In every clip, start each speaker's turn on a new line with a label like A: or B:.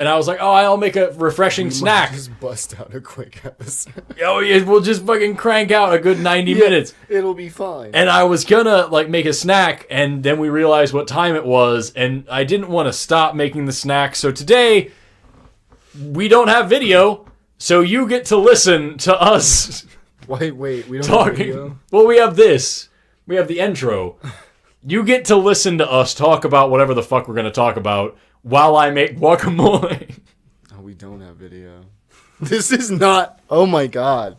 A: And I was like, oh, I'll make a refreshing snack.
B: Just bust out a quick episode.
A: Oh, yeah, we'll just fucking crank out a good 90 minutes.
B: It'll be fine.
A: And I was gonna, like, make a snack, and then we realized what time it was, and I didn't want to stop making the snack. So today, we don't have video, so you get to listen to us
B: Wait, we don't
A: talking.
B: have video?
A: Well, we have this. We have the intro. You get to listen to us talk about whatever the fuck we're gonna talk about while I make guacamole.
B: Oh, we don't have video. This is not... Oh my god.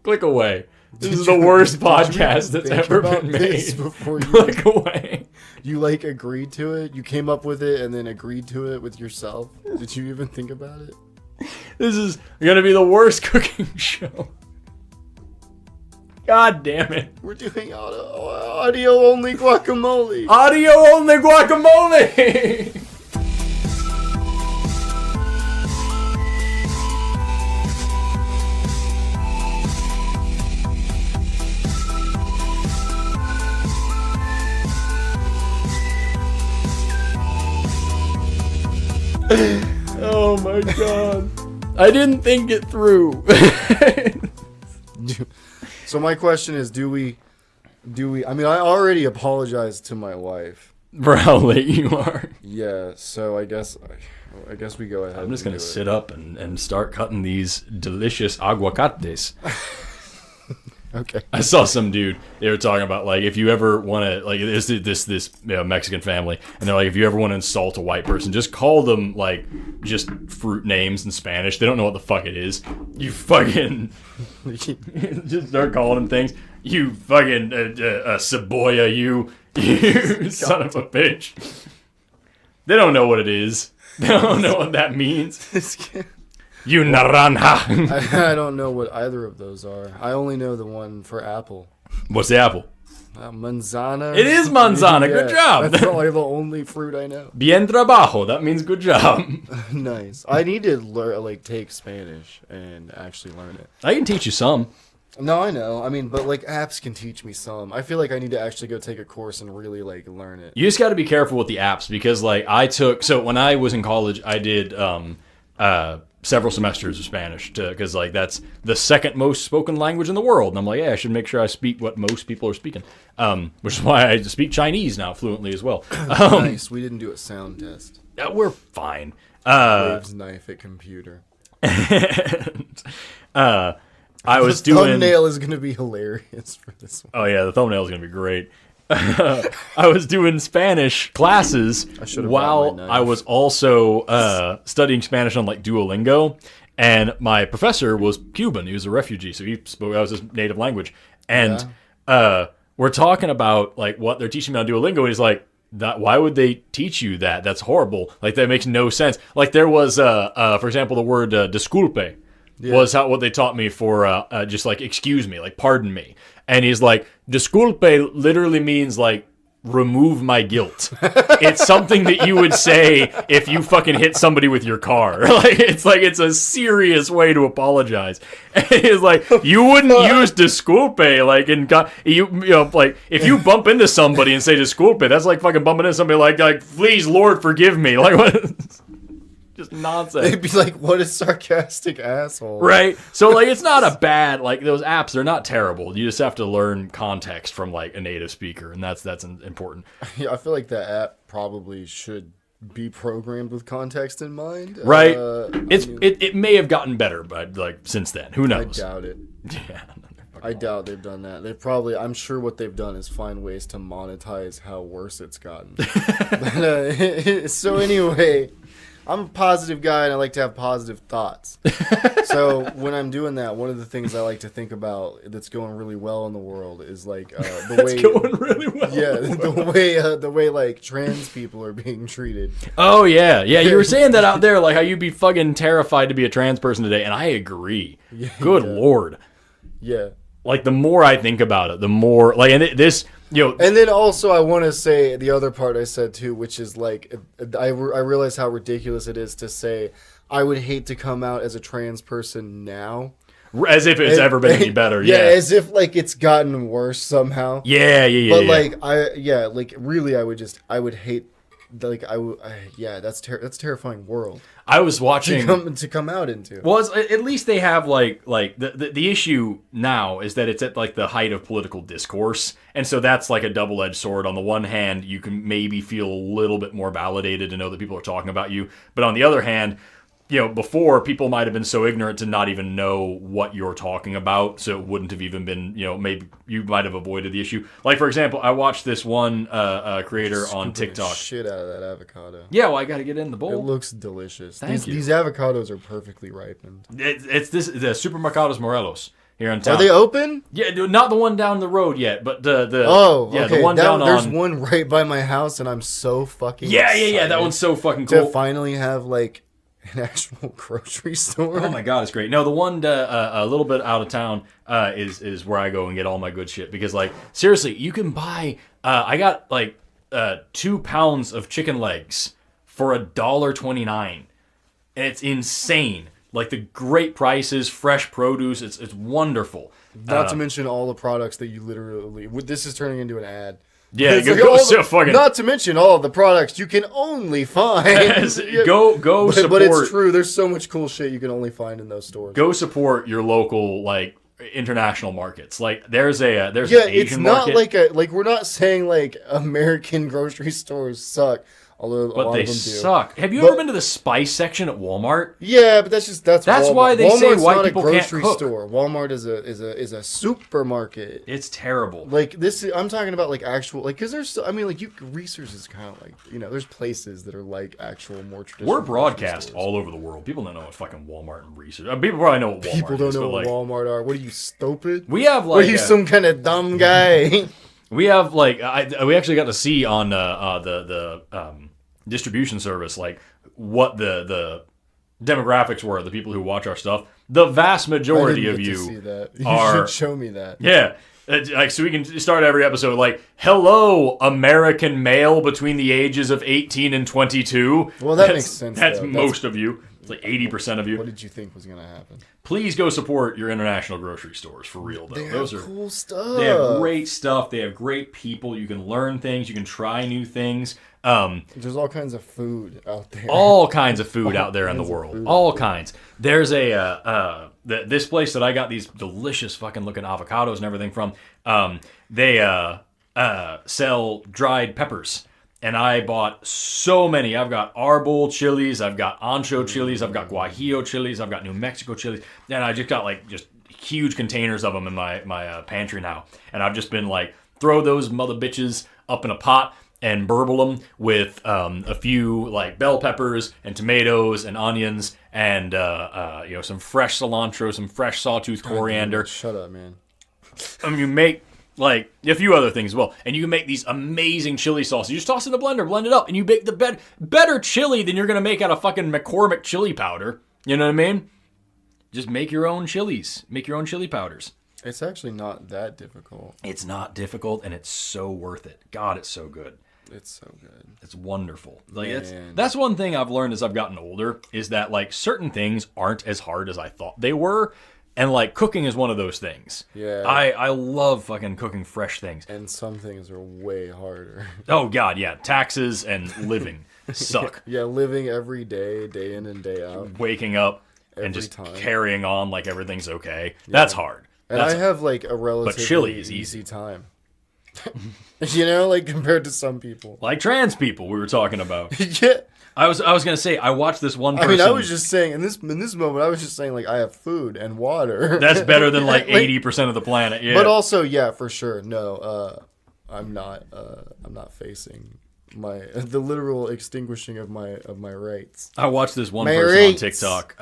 A: Click away. This is the worst podcast that's ever been made.
B: Before you,
A: Click away.
B: you, like, agreed to it? You came up with it and then agreed to it with yourself? Did you even think about it?
A: This is going to be the worst cooking show. God damn it.
B: We're doing audio-only guacamole.
A: Audio-only guacamole! Oh my god. I didn't think it through.
B: So my question is, do we I mean, I already apologized to my wife.
A: For how late you are.
B: Yeah, so I guess we go ahead.
A: I'm just going to sit up and start cutting these delicious aguacates.
B: Okay.
A: I saw some dude, they were talking about, like, if you ever want to, like, there's this Mexican family, and they're like, if you ever want to insult a white person, just call them, like, just fruit names in Spanish. They don't know what the fuck it is. You fucking, just start calling them things. You fucking, cebolla, you son of a bitch. They don't know what it is. They don't know what that means. You naranja.
B: I don't know what either of those are. I only know the one for apple.
A: What's the apple?
B: Manzana.
A: It is manzana.
B: Yeah,
A: good job.
B: That's probably the only fruit I know.
A: Bien trabajo. That means good job.
B: Nice. I need to take Spanish and actually learn it.
A: I can teach you some.
B: No, I know. I mean, but like apps can teach me some. I feel like I need to actually go take a course and really like learn it.
A: You just got to be careful with the apps because, like, so when I was in college, I did several semesters of Spanish because, like, that's the second most spoken language in the world. And I'm like, yeah, I should make sure I speak what most people are speaking, which is why I speak Chinese now fluently as well.
B: Nice. We didn't do a sound test.
A: We're fine.
B: Waves knife at computer.
A: I was
B: the
A: doing...
B: thumbnail is going to be hilarious for this one.
A: Oh, yeah, the thumbnail is going to be great. I was doing Spanish classes while I was also studying Spanish on, like, Duolingo. And my professor was Cuban. He was a refugee, so he spoke... That was his native language. And we're talking about, like, what they're teaching me on Duolingo, and he's like, why would they teach you that? That's horrible. Like, that makes no sense. Like, there was, for example, the word disculpe. Yeah. Was what they taught me for just like excuse me, like pardon me. And he's like, disculpe literally means like remove my guilt. It's something that you would say if you fucking hit somebody with your car. It's a serious way to apologize. And he's like, you wouldn't use disculpe like in you know, like if you bump into somebody and say disculpe, that's like fucking bumping into somebody like please Lord forgive me. Like what? Just nonsense.
B: They'd be like, what a sarcastic asshole.
A: Right? So, like, it's not a bad, like, those apps, they're not terrible. You just have to learn context from, like, a native speaker, and that's important.
B: Yeah, I feel like that app probably should be programmed with context in mind.
A: Right. It may have gotten better, but, like, since then. Who knows?
B: I doubt it.
A: Yeah.
B: I doubt they've done that. They've probably, I'm sure what they've done is find ways to monetize how worse it's gotten. But, so anyway... I'm a positive guy, and I like to have positive thoughts. So when I'm doing that, one of the things I like to think about that's going really well in the world is like the way
A: going really well.
B: Yeah, the way like trans people are being treated.
A: Oh yeah. You were saying that out there, like how you'd be fucking terrified to be a trans person today, and I agree. Yeah, Good Lord.
B: Yeah.
A: Like the more I think about it, the more like and this. You know,
B: and then also I want to say the other part I said too, which is like I realize how ridiculous it is to say I would hate to come out as a trans person now,
A: as if it's ever been any better. Yeah,
B: as if like it's gotten worse somehow.
A: Yeah.
B: But like really, I would hate yeah, that's a terrifying world.
A: I was watching
B: to come out into.
A: Well, at least they have like the issue now is that it's at like the height of political discourse, and so that's like a double-edged sword. On the one hand, you can maybe feel a little bit more validated to know that people are talking about you, but on the other hand, before people might have been so ignorant to not even know what you're talking about, so it wouldn't have even been, maybe you might have avoided the issue. Like, for example, I watched this one creator on TikTok.
B: Shit out of that avocado.
A: Yeah, well, I got to get it in the bowl.
B: It looks delicious.
A: Thank you.
B: These avocados are perfectly ripened.
A: It's the Supermercados Morelos here in town.
B: Are they open?
A: Yeah, not the one down the road yet, but the
B: okay.
A: The one
B: there's one right by my house, and I'm so fucking excited
A: that one's so fucking cool.
B: To finally have like an actual grocery store.
A: Oh my god, it's great. No, the one a little bit out of town is where I go and get all my good shit, because like seriously, you can buy. I got like 2 pounds of chicken legs for $1.29, and it's insane. Like the great prices, fresh produce. It's wonderful.
B: Not to mention all the products that you literally. This is turning into an ad.
A: Yeah, fucking.
B: Not to mention all of the products you can only find.
A: Go support.
B: But it's true. There's so much cool shit you can only find in those stores.
A: Go support your local like international markets. Like there's an Asian
B: it's not
A: market.
B: like we're not saying like American grocery stores suck. Although a lot
A: they
B: of them do.
A: suck. Have you ever been to the spice section at Walmart?
B: Yeah, but that's Walmart.
A: Why they say white people can't
B: Walmart's not a grocery store. Walmart is a supermarket.
A: It's terrible.
B: Like this, I'm talking about like actual because there's. I mean, like research is kind of like there's places that are like actual more traditional.
A: We're broadcast all over the world. People don't know what fucking Walmart and research. People probably know what Walmart is.
B: People don't know what Walmart are. What are you, stupid?
A: We have like.
B: What are you, some kind of dumb guy?
A: We have like we actually got to see on the distribution service like what the demographics were, the people who watch our stuff. The vast majority of you
B: see that.
A: are.
B: You should show me that.
A: Yeah. Like, so we can start every episode like, hello, American male between the ages of 18 and 22.
B: Well, that makes sense.
A: That's most of you. It's like 80% of you.
B: What did you think was going to happen?
A: Please go support your international grocery stores, for real, though.
B: Those are cool stuff.
A: They have great stuff. They have great people. You can learn things. You can try new things.
B: There's all kinds of food out there.
A: All kinds of food out there in the world. All kinds. There's this place that I got these delicious fucking looking avocados and everything from. They sell dried peppers. And I bought so many. I've got arbol chilies. I've got ancho chilies. I've got guajillo chilies. I've got New Mexico chilies. And I just got like just huge containers of them in my pantry now. And I've just been like, throw those mother bitches up in a pot and burble them with a few like bell peppers and tomatoes and onions and some fresh cilantro, some fresh sawtooth coriander.
B: Shut up, man.
A: You make like a few other things as well, and you can make these amazing chili sauces. You just toss it in a blender, blend it up, and you make the better chili than you're gonna make out of fucking McCormick chili powder. You know what I mean? Just make your own chilies. Make your own chili powders.
B: It's actually not that difficult.
A: It's not difficult, and it's so worth it. God, it's so good.
B: It's so good.
A: It's wonderful. Like that's one thing I've learned as I've gotten older is that like certain things aren't as hard as I thought they were. And like cooking is one of those things.
B: Yeah.
A: I love fucking cooking fresh things.
B: And some things are way harder.
A: Oh god, yeah. Taxes and living suck.
B: Yeah, living every day, day in and day out.
A: Waking up
B: every
A: and just
B: time.
A: Carrying on like everything's okay. Yeah. That's hard.
B: And I have like a relatively easy time. Like compared to some people.
A: Like trans people we were talking about.
B: Yeah.
A: I was gonna say I watched this one person.
B: I mean, I was just saying in this moment I was just saying like I have food and water.
A: That's better than like 80% of the planet. Yeah.
B: But also, yeah, for sure. No, I'm not facing the literal extinguishing of my rights.
A: I watched this one person on TikTok.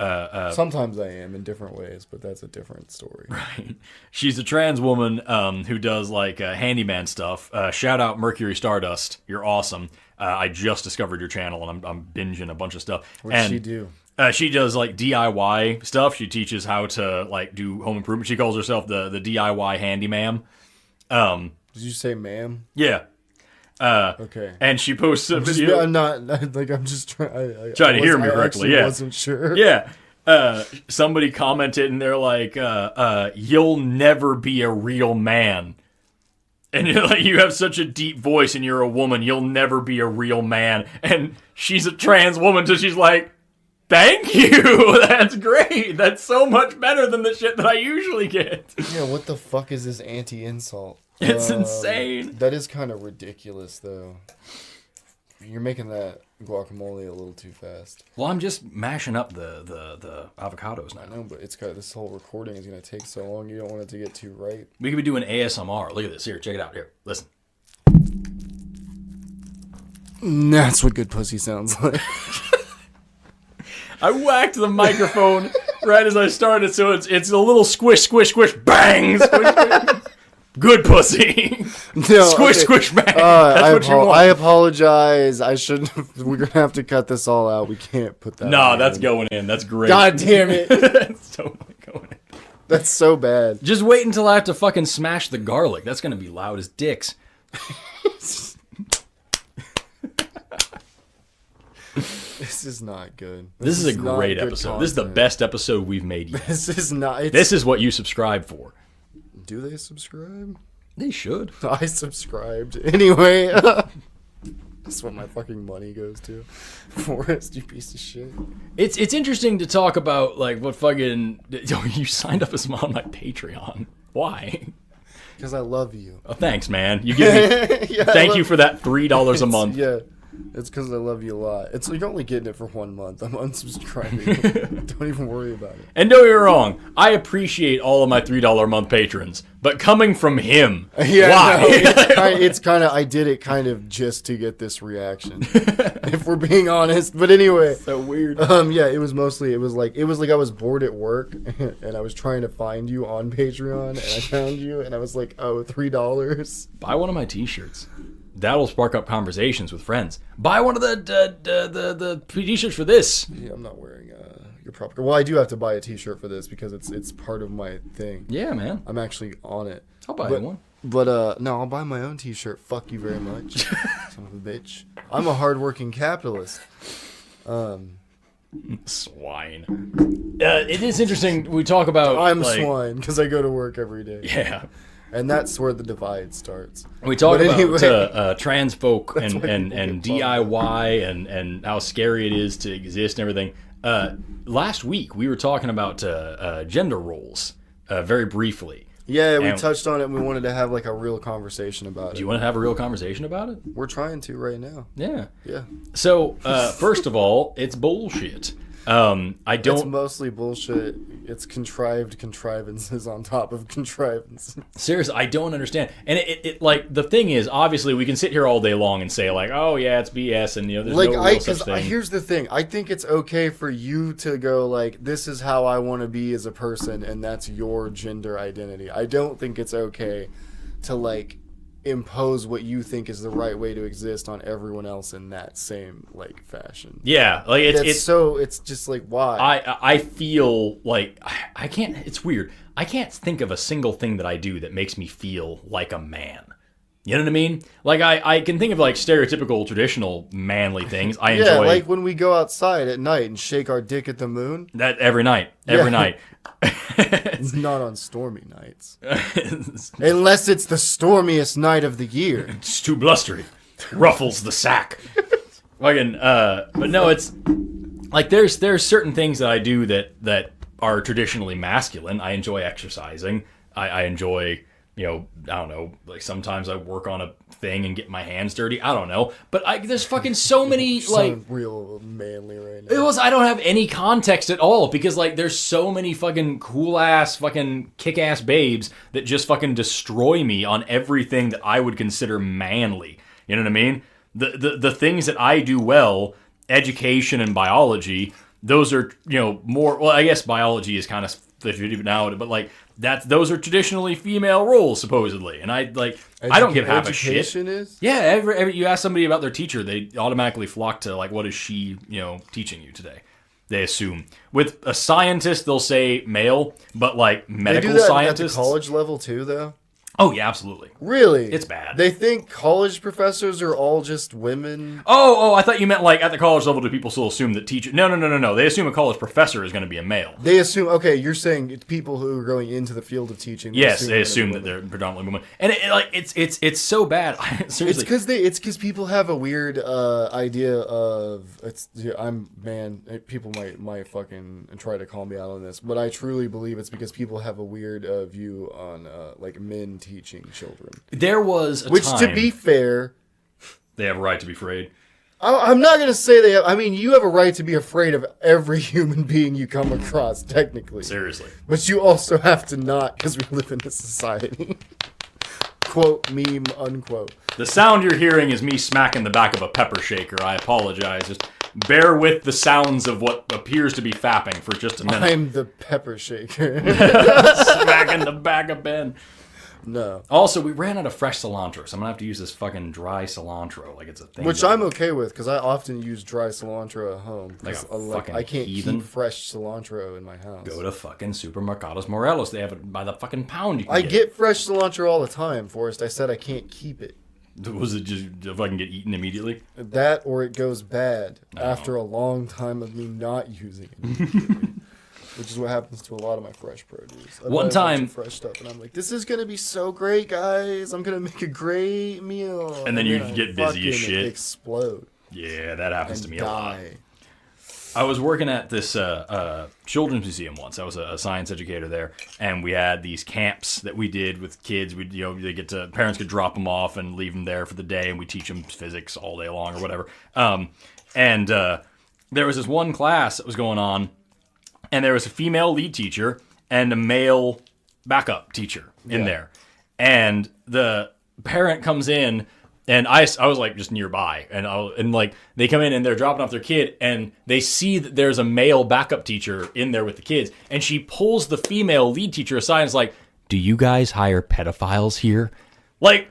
B: Sometimes I am in different ways, but that's a different story.
A: Right. She's a trans woman who does like handyman stuff. Shout out Mercury Stardust. You're awesome. I just discovered your channel and I'm binging a bunch of stuff.
B: What does she do?
A: She does like DIY stuff. She teaches how to like do home improvement. She calls herself the DIY handyman.
B: Did you say ma'am?
A: Yeah.
B: Okay.
A: And she posts a video.
B: I'm not like I'm just trying
A: to hear me correctly. Yeah.
B: I wasn't sure.
A: Yeah. Somebody commented and they're like, "You'll never be a real man." And you're like, you have such a deep voice and you're a woman, you'll never be a real man. And she's a trans woman, so she's like, thank you. That's great. That's so much better than the shit that I usually get.
B: Yeah, what the fuck is this anti-insult?
A: It's insane.
B: That is kind of ridiculous, though. You're making that guacamole a little too fast.
A: Well, I'm just mashing up the avocados now.
B: I know, but it's got this whole recording is gonna take so long. You don't want it to get too right.
A: We could be doing ASMR. Look at this. Here, check it out. Here, listen.
B: That's what good pussy sounds like.
A: I whacked the microphone right as I started, so it's a little squish, squish, squish, bang, squish, squish. Good pussy.
B: No,
A: squish, squish, bang.
B: That's what you want. I apologize. I shouldn't. We're gonna have to cut this all out. We can't put that.
A: No, that's going in. That's great.
B: God damn it.
A: That's totally going in.
B: That's so bad.
A: Just wait until I have to fucking smash the garlic. That's gonna be loud as dicks.
B: This is not good.
A: This is a great episode. This is the best episode we've made yet.
B: This is not.
A: This is what you subscribe for.
B: Do they subscribe?
A: They should.
B: I subscribed. Anyway, that's what my fucking money goes to. Forrest, you piece of shit.
A: It's interesting to talk about, like, what fucking... You signed up as on my Patreon. Why?
B: Because I love you.
A: Oh, thanks, man. You give me...
B: Yeah,
A: thank you for that $3 a month.
B: Yeah. It's because I love you a lot. You're only getting it for 1 month. I'm unsubscribing. Don't even worry about it.
A: And don't get me wrong, I appreciate all of my $3 a month patrons, but coming from him, why?
B: No, it's kind of. I did it kind of just to get this reaction, if we're being honest. But anyway,
A: so weird.
B: Yeah, it was like I was bored at work, and I was trying to find you on Patreon, and I found you, and I was like, oh, $3.
A: Buy one of my T-shirts. That'll spark up conversations with friends. Buy one of the T-shirts for this.
B: Yeah, I'm not wearing your proper. Well, I do have to buy a T-shirt for this because it's part of my thing.
A: Yeah, man.
B: I'm actually on it.
A: I'll buy one.
B: But no, I'll buy my own T-shirt. Fuck you very much, son of a bitch. I'm a hardworking capitalist.
A: Swine. It is interesting. We talk about.
B: I'm swine because I go to work every day.
A: Yeah.
B: And that's where the divide starts.
A: We talk about trans folk and DIY and how scary it is to exist and everything. Last week, we were talking about gender roles very briefly.
B: Yeah, we touched on it and we wanted to have like a real conversation about it.
A: Do you want to have a real conversation about it?
B: We're trying to right now.
A: Yeah.
B: Yeah.
A: So, first of all, it's bullshit. It's
B: mostly bullshit. It's contrived contrivances on top of contrivances.
A: Seriously, I don't understand. And it like the thing is, obviously, we can sit here all day long and say like, oh yeah, it's BS, and there's
B: like,
A: no real such thing.
B: Here's the thing. I think it's okay for you to go like, this is how I want to be as a person, and that's your gender identity. I don't think it's okay to like impose what you think is the right way to exist on everyone else in that same like fashion.
A: Yeah, like
B: it's just like, why?
A: I feel like I can't. It's weird. I can't think of a single thing that I do that makes me feel like a man. You know what I mean? Like I can think of like stereotypical traditional manly things. I enjoy,
B: like when we go outside at night and shake our dick at the moon.
A: That every night.
B: It's not on stormy nights. Unless it's the stormiest night of the year.
A: It's too blustery. Ruffles the sack. Fucking but no, it's like there's certain things that I do that are traditionally masculine. I enjoy exercising. I enjoy, I don't know, like sometimes I work on a thing and get my hands dirty. I don't know. But there's fucking so many, like...
B: real manly right now.
A: I don't have any context at all because, like, there's so many fucking cool-ass, fucking kick-ass babes that just fucking destroy me on everything that I would consider manly. You know what I mean? The things that I do well, education and biology, those are, more... Well, I guess biology is kind of now, but, like... Those are traditionally female roles, supposedly, and I don't give half a shit.
B: Education is?
A: Yeah, every you ask somebody about their teacher, they automatically flock to like, what is she, teaching you today? They assume. With a scientist, they'll say male, but like medical
B: they do that
A: scientists
B: at the college level too, though.
A: Oh, yeah, absolutely.
B: Really?
A: It's bad.
B: They think college professors are all just women?
A: Oh, I thought you meant like at the college level, do people still assume that teachers... No. They assume a college professor is going to be a male.
B: They assume... Okay, you're saying people who are going into the field of teaching...
A: Yes, they assume that they're predominantly women. And it's so bad. Seriously.
B: It's because people have a weird idea of... people might fucking try to call me out on this, but I truly believe it's because people have a weird view on like men teaching children.
A: There was a
B: Which,
A: time...
B: to be fair...
A: They have a right to be afraid.
B: I'm not going to say they have... I mean, you have a right to be afraid of every human being you come across, technically.
A: Seriously.
B: But you also have to not, because we live in a society. Quote, meme, unquote.
A: The sound you're hearing is me smacking the back of a pepper shaker. I apologize. Just bear with the sounds of what appears to be fapping for just a minute.
B: I'm the pepper shaker.
A: Smacking the back of Ben.
B: No.
A: Also, we ran out of fresh cilantro, so I'm going to have to use this fucking dry cilantro like it's a thing.
B: Which I'm okay with, because I often use dry cilantro at home.
A: Like
B: I can't
A: heathen.
B: keep fresh cilantro in my house.
A: Go to fucking Supermercados Morelos. They have it by the fucking pound. You can
B: I get fresh cilantro all the time, Forrest. I said I can't keep it.
A: Was it just if I can get eaten immediately?
B: That or it goes bad after a long time of me not using it. Which is what happens to a lot of my fresh produce.
A: One time,
B: fresh stuff, and I'm like, "This is gonna be so great, guys! I'm gonna make a great meal."
A: And then you get busy as shit.
B: Explode.
A: Yeah, that happens to me a lot.
B: Die.
A: I was working at this children's museum once. I was a science educator there, and we had these camps that we did with kids. We, parents could drop them off and leave them there for the day, and we teach them physics all day long or whatever. And there was this one class that was going on. And there was a female lead teacher and a male backup teacher in there. And the parent comes in, and I was like just nearby. And like they come in and they're dropping off their kid, and they see that there's a male backup teacher in there with the kids. And she pulls the female lead teacher aside and is like, "Do you guys hire pedophiles here?" Like,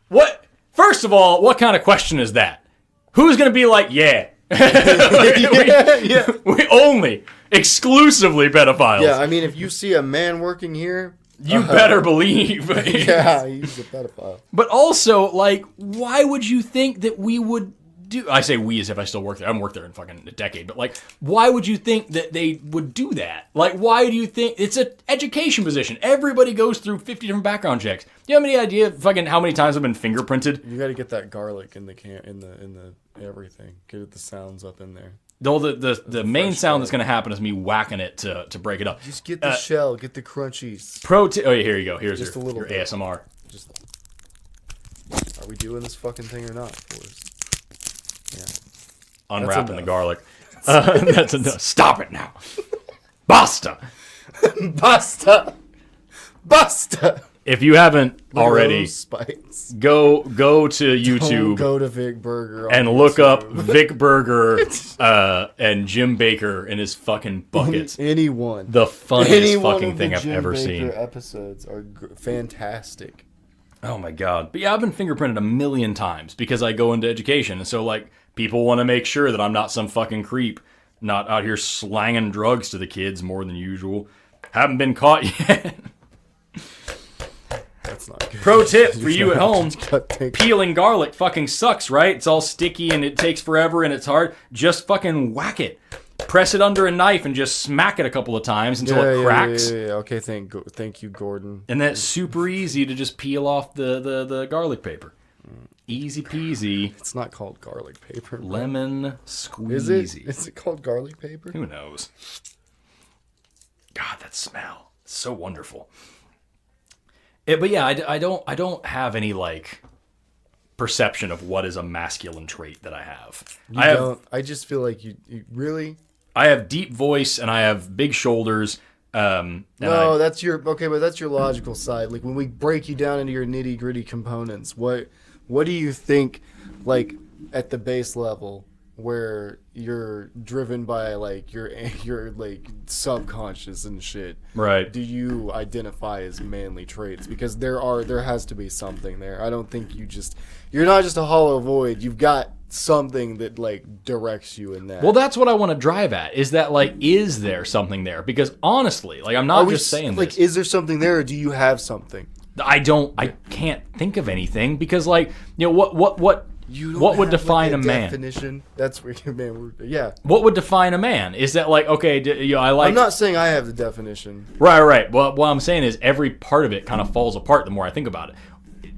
A: what? First of all, what kind of question is that? Who's going to be like, yeah. We only exclusively pedophiles.
B: Yeah, I mean, if you see a man working here,
A: you better believe.
B: Yeah, he's a pedophile.
A: But also, like, why would you think that we would do? I say we as if I still work there. I haven't worked there in fucking a decade. But like, why would you think that they would do that? Like, why do you think it's an education position? Everybody goes through 50 different background checks. Do you have any idea fucking how many times I've been fingerprinted?
B: You got to get that garlic in the everything. Get the sounds up in there.
A: Though the main sound that's going to happen is me whacking it to break it up.
B: Just get the shell, get the crunchies.
A: Oh, yeah, here you go. Here's just your ASMR.
B: Are we doing this fucking thing or not? Yeah.
A: Unwrapping the garlic. That's enough. Stop it now. Basta.
B: Basta. Basta.
A: If you haven't already, go to YouTube.
B: Don't go to Vic Berger
A: and look up Vic Berger and Jim Baker in his fucking buckets.
B: Anyone.
A: The funniest fucking thing I've ever seen.
B: Episodes are fantastic.
A: Oh my god. But yeah, I've been fingerprinted a million times because I go into education. And so like people want to make sure that I'm not some fucking creep, not out here slanging drugs to the kids more than usual. Haven't been caught yet.
B: That's not good.
A: Pro tip for you at home, peeling garlic fucking sucks, right? It's all sticky and it takes forever and it's hard. Just fucking whack it. Press it under a knife and just smack it a couple of times until it cracks.
B: Yeah. Okay, thank you, Gordon.
A: And that's super easy to just peel off the garlic paper. Easy peasy.
B: It's not called garlic paper.
A: Lemon squeezy.
B: Is it called garlic paper?
A: Who knows? God, that smell. It's so wonderful. But yeah, I don't have any like perception of what is a masculine trait that I have.
B: I just feel like you really.
A: I have deep voice and I have big shoulders.
B: That's your logical side. Like when we break you down into your nitty gritty components, what do you think, like at the base level, where you're driven by like your like subconscious and shit,
A: right?
B: Do you identify as manly traits? Because there has to be something there. I don't think you're not just a hollow void. You've got something that like directs you in that.
A: Well, that's what I want to drive at. Is that like, is there something there? Because honestly, like I'm not just saying
B: like,
A: this.
B: Is there something there, or do you have something?
A: I can't think of anything because, like, you know, what would define a man?
B: Definition. That's where you man. Yeah.
A: What would define a man? Is that like, okay, you know,
B: I'm not saying I have the definition.
A: Right. Well, what I'm saying is every part of it kind of falls apart the more I think about it.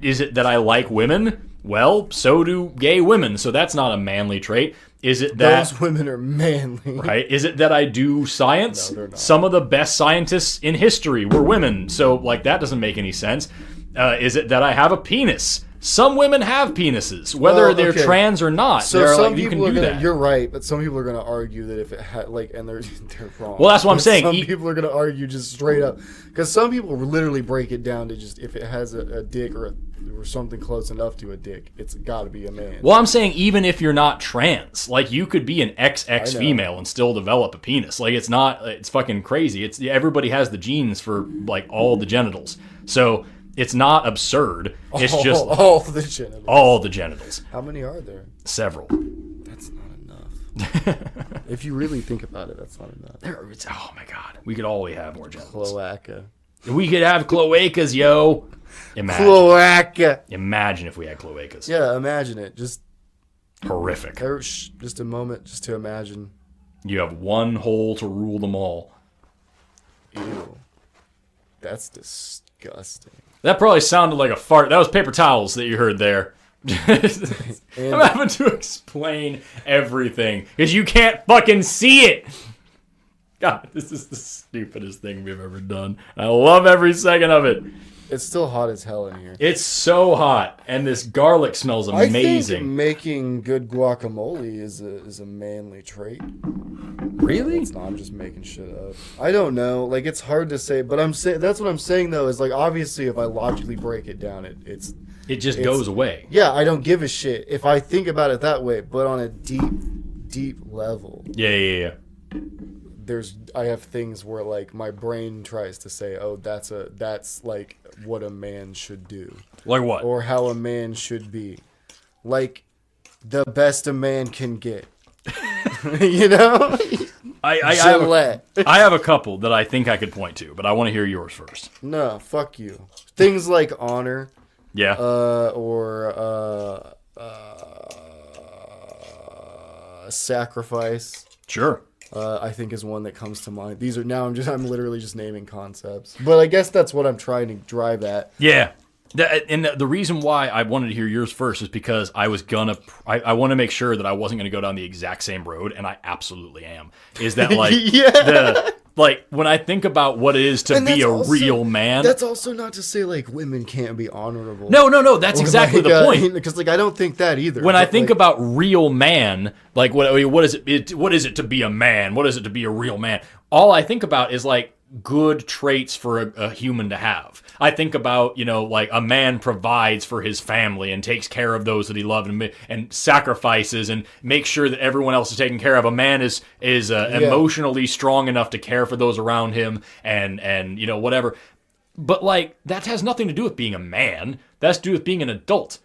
A: Is it that I like women? Well, so do gay women, so that's not a manly trait. Is it that
B: those women are manly?
A: Right? Is it that I do science?
B: No, they're not.
A: Some of the best scientists in history were women, so like that doesn't make any sense. Is it that I have a penis? Some women have penises, whether they're trans or not.
B: So some
A: like,
B: people are gonna. You're right, but some people are gonna argue that if it had and they're wrong.
A: Well, that's what I'm saying.
B: Some people are gonna argue just straight up because some people literally break it down to just if it has a dick or something close enough to a dick, it's got to be a man.
A: Well, I'm saying even if you're not trans, like you could be an XX female and still develop a penis. Like it's fucking crazy. Everybody has the genes for like all the genitals, so. It's not absurd. It's just
B: all the genitals.
A: All the genitals.
B: How many are there?
A: Several.
B: That's not enough. If you really think about it, that's not enough.
A: Oh my god, we could always have more genitals.
B: Cloaca.
A: We could have cloacas, yo. Imagine.
B: Cloaca.
A: Imagine if we had cloacas.
B: Yeah, imagine it. Just
A: horrific.
B: Just a moment, just to imagine.
A: You have one hole to rule them all.
B: Ew. That's disgusting.
A: That probably sounded like a fart. That was paper towels that you heard there. I'm having to explain everything because you can't fucking see it. God, this is the stupidest thing we've ever done. I love every second of it.
B: It's still hot as hell in here.
A: It's so hot, and this garlic smells amazing.
B: I think making good guacamole is a manly trait.
A: Really?
B: It's not. I'm just making shit up. I don't know. Like, it's hard to say, but I'm saying that's what I'm saying though. Is like obviously, if I logically break it down, it just goes away. Yeah, I don't give a shit if I think about it that way. But on a deep level.
A: Yeah.
B: I have things where like my brain tries to say, oh, that's like what a man should do.
A: Like what?
B: Or how a man should be. Like the best a man can get. You know?
A: I have a couple that I think I could point to, but I want to hear yours first.
B: No, fuck you. Things like honor.
A: Yeah.
B: Or sacrifice.
A: Sure.
B: I think is one that comes to mind. These are I'm literally just naming concepts, but I guess that's what I'm trying to drive at.
A: Yeah, and the reason why I wanted to hear yours first is because I want to make sure that I wasn't going to go down the exact same road, and I absolutely am. Is that like like when I think about what it is to be a real man?
B: That's also not to say like women can't be honorable.
A: No, that's exactly the point.
B: Because like I don't think that either.
A: When I think about real man, like what is it to be a man? What is it to be a real man? All I think about is like good traits for a human to have. I think about, like a man provides for his family and takes care of those that he loves and sacrifices and makes sure that everyone else is taken care of. A man is emotionally strong enough to care for those around him and whatever. But like that has nothing to do with being a man. That's to do with being an adult.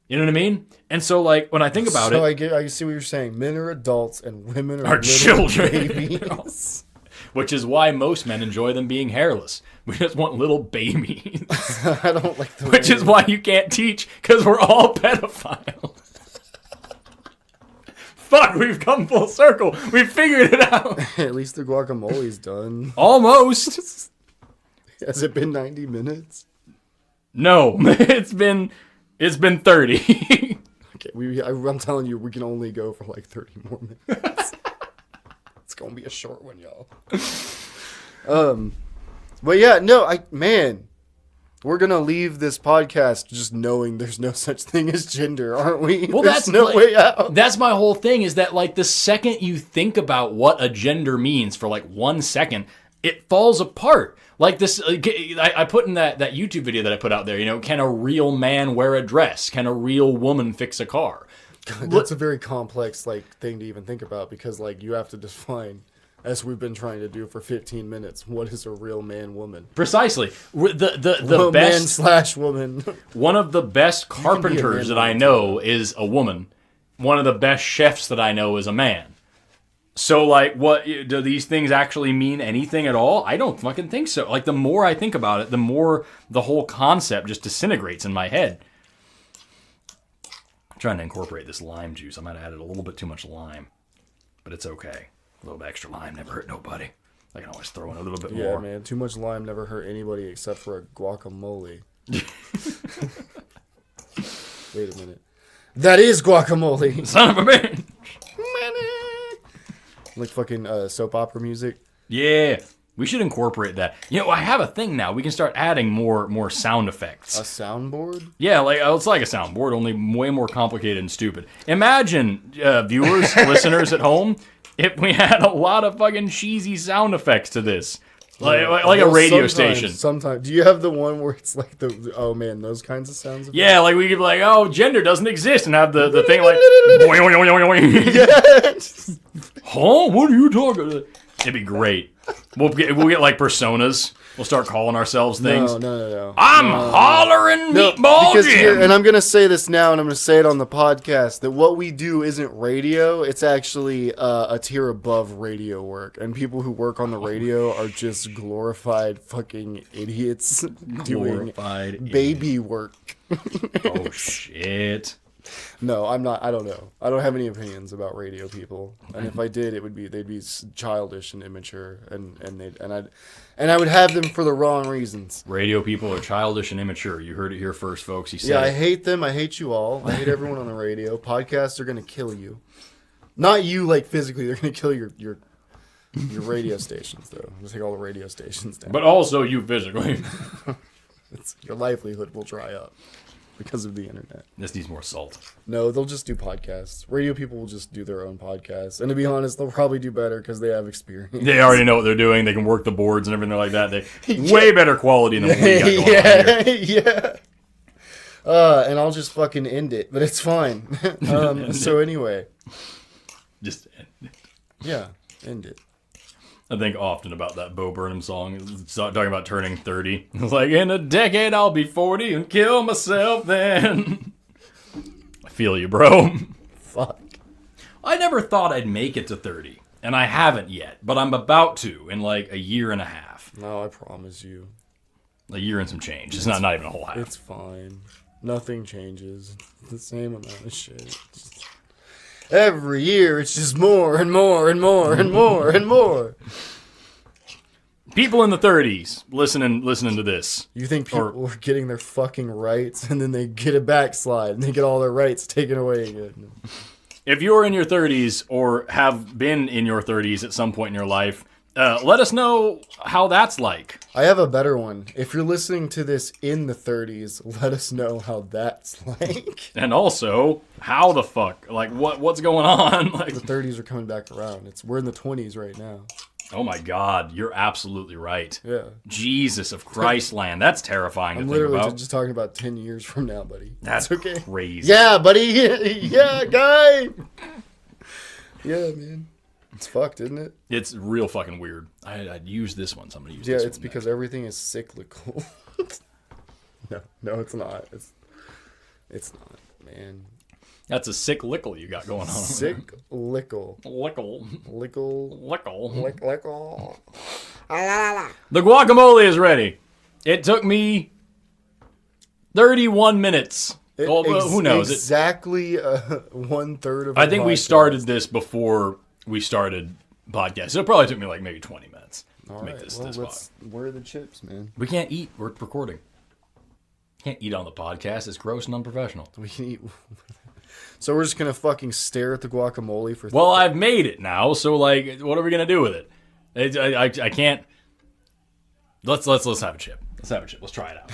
A: You know what I mean? And so, like, when I think about it...
B: I see what you're saying. Men are adults and women
A: are children.
B: Babies.
A: Which is why most men enjoy them being hairless. We just want little babies.
B: I don't like the
A: Which is why you can't teach, because we're all pedophiles. Fuck, we've come full circle. We've figured it out.
B: At least the guacamole's done.
A: Almost.
B: Has it been 90 minutes?
A: No, it's been 30.
B: Okay, I'm telling you, we can only go for like 30 more minutes. It's gonna be a short one, y'all. But yeah, no, we're gonna leave this podcast just knowing there's no such thing as gender, aren't we?
A: Well,
B: that's no way out.
A: That's my whole thing. Is that like the second you think about what a gender means for like 1 second, it falls apart. Like this, I put in that YouTube video that I put out there. Can a real man wear a dress? Can a real woman fix a car?
B: That's a very complex thing to even think about because you have to define, as we've been trying to do for 15 minutes, what is a real man woman?
A: Precisely. The best
B: man/woman.
A: One of the best carpenters that I know is a woman. One of the best chefs that I know is a man. So, like, what do these things actually mean anything at all? I don't fucking think so. Like, the more I think about it, the more the whole concept just disintegrates in my head. I'm trying to incorporate this lime juice. I might have added a little bit too much lime, but it's okay. A little bit extra lime never hurt nobody. I can always throw in a little bit more.
B: Yeah, man. Too much lime never hurt anybody except for a guacamole. Wait a minute. That is guacamole.
A: Son of a bitch.
B: Like fucking soap opera music.
A: Yeah, we should incorporate that. You know, I have a thing now. We can start adding more sound effects.
B: A soundboard?
A: Yeah, like it's like a soundboard, only way more complicated and stupid. Imagine, viewers, listeners at home, if we had a lot of fucking cheesy sound effects to this. Like a radio station.
B: Sometimes. Do you have the one where it's like oh man, those kinds of sounds?
A: Yeah, like we could be like, oh, gender doesn't exist, and have the thing like,
B: yes.
A: huh? What are you talking about? It'd be great. We'll get like personas. We'll start calling ourselves things.
B: No.
A: I'm hollering Meatball Jim.
B: And I'm going to say this now, and I'm going to say it on the podcast, that what we do isn't radio. It's actually a tier above radio work. And people who work on the radio are just glorified fucking idiots doing baby work.
A: Oh, shit.
B: No, I'm not. I don't know. I don't have any opinions about radio people. And if I did, they'd be childish and immature, and I would have them for the wrong reasons.
A: Radio people are childish and immature. You heard it here first, folks. He said,
B: "Yeah, I hate them. I hate you all. I hate everyone on the radio. Podcasts are gonna kill you. Not you, like physically. They're gonna kill your radio stations, though. Just take all the radio stations down.
A: But also you physically.
B: Your livelihood will dry up." Because of the internet.
A: This needs more salt.
B: No, they'll just do podcasts. Radio people will just do their own podcasts. And to be honest, they'll probably do better because they have experience.
A: They already know what they're doing. They can work the boards and everything like that. Way better quality than what we got going on here.
B: Yeah. And I'll just fucking end it. But it's fine. So anyway.
A: Just end it.
B: Yeah, end it.
A: I think often about that Bo Burnham song. It's talking about turning 30. It's like, in a decade I'll be 40 and kill myself then. I feel you, bro.
B: Fuck.
A: I never thought I'd make it to 30. And I haven't yet. But I'm about to in like a year and a half.
B: No, I promise you.
A: A year and some change. It's not even a whole half.
B: It's fine. Nothing changes. It's the same amount of shit. Every year, it's just more and more and more and more and more.
A: People in the 30s listening to this.
B: You think people are getting their fucking rights, and then they get a backslide, and they get all their rights taken away again.
A: If you're in your 30s or have been in your 30s at some point in your life, let us know how that's like.
B: I have a better one. If you're listening to this in the 30s, let us know how that's like.
A: And also, how the fuck? Like, what's going on? Like,
B: the 30s are coming back around. We're in the 20s right now.
A: Oh my God, you're absolutely right.
B: Yeah.
A: Jesus of Christ land. That's terrifying to think about.
B: I'm literally just talking about 10 years from now, buddy.
A: That's
B: okay.
A: Crazy.
B: Yeah, buddy. Yeah, guy. Yeah, man. It's fucked, isn't it?
A: It's real fucking weird. I'd use this one. Somebody use this one.
B: Yeah, it's because everything is cyclical. No, it's not. It's not, man.
A: That's a sick lickle you got going on.
B: Sick lickle.
A: Lickle. The guacamole is ready. It took me 31 minutes. Who knows?
B: Exactly 1/3 of
A: I think we started this before we started podcast. So it probably took me like maybe 20 minutes to make this
B: where are the chips, man?
A: We can't eat. We're recording. Can't eat on the podcast. It's gross and unprofessional.
B: We can eat. So we're just going to fucking stare at the guacamole for...
A: Well, I've made it now, so like, what are we going to do with it? I can't... Let's have a chip. Let's have a chip. Let's try it out.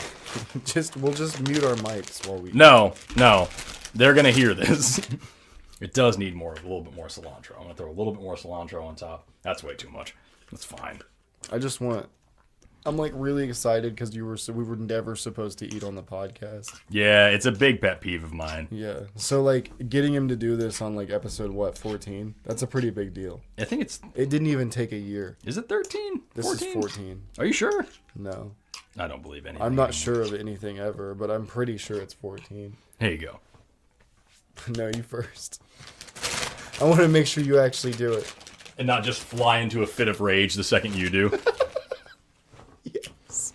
B: We'll just mute our mics while we...
A: No. They're going to hear this. It does need a little bit more cilantro. I'm going to throw a little bit more cilantro on top. That's way too much. That's fine.
B: I'm like really excited because we were never supposed to eat on the podcast.
A: Yeah, it's a big pet peeve of mine.
B: Yeah. So like getting him to do this on like episode 14? That's a pretty big deal.
A: I think
B: it didn't even take a year.
A: Is it 13?
B: This 14? Is 14.
A: Are you sure?
B: No.
A: I don't believe anything.
B: I'm not sure of anything ever, but I'm pretty sure it's 14.
A: Here you go.
B: No, you first. I want to make sure you actually do it.
A: And not just fly into a fit of rage the second you do.
B: Yes.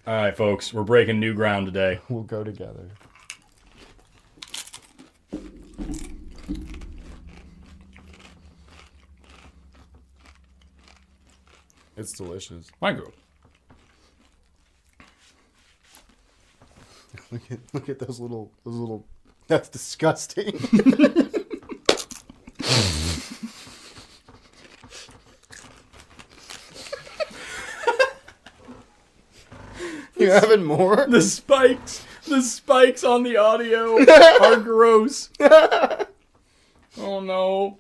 A: All right, folks, we're breaking new ground today.
B: We'll go together. It's delicious.
A: Micro.
B: Look at those little. That's disgusting. You having more?
A: The spikes on the audio are gross. Oh no.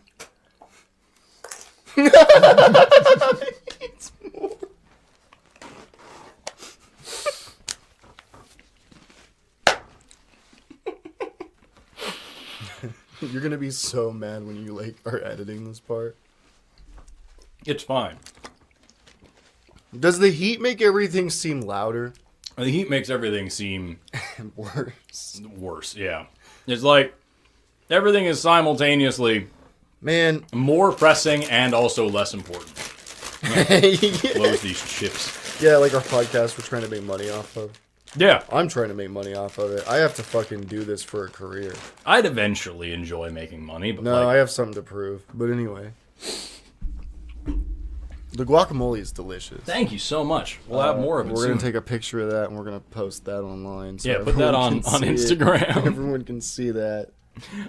B: It's more. You're gonna be so mad when you are editing this part.
A: It's fine.
B: Does the heat make everything seem louder?
A: The heat makes everything seem
B: worse.
A: Worse, yeah. It's like everything is simultaneously more pressing and also less important. Close these chips.
B: Yeah, like our podcast we're trying to make money off of.
A: Yeah.
B: I'm trying to make money off of it. I have to fucking do this for a career.
A: I'd eventually enjoy making money, but
B: no, I have something to prove. But anyway. The guacamole is delicious.
A: Thank you so much. We'll have more of it
B: We're
A: soon.
B: going to take a picture of that and we're going to post that online. So
A: yeah, put that on Instagram.
B: Everyone can see that.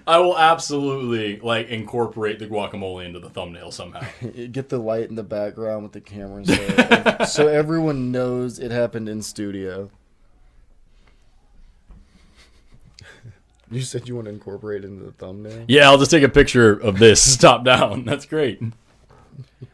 A: I will absolutely incorporate the guacamole into the thumbnail somehow.
B: Get the light in the background with the camera so everyone knows it happened in studio. You said you want to incorporate it into the thumbnail?
A: Yeah, I'll just take a picture of this top down. That's great.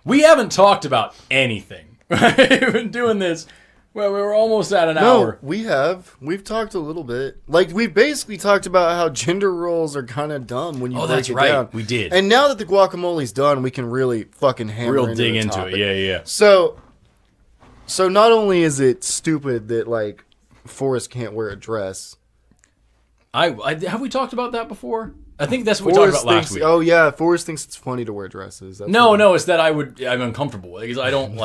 A: We haven't talked about anything. We've been doing this. Well, we were almost at an hour.
B: We have. We've talked a little bit. We've basically talked about how gender roles are kind of dumb when you break it down.
A: We did.
B: And now that the guacamole's done, we can really fucking hammer
A: dig into
B: topic.
A: it. Yeah.
B: So not only is it stupid that Forrest can't wear a dress.
A: I have we talked about that before? I think that's what we talked about last week.
B: Oh yeah, Forrest thinks it's funny to wear dresses.
A: No, it's that I'm uncomfortable because I don't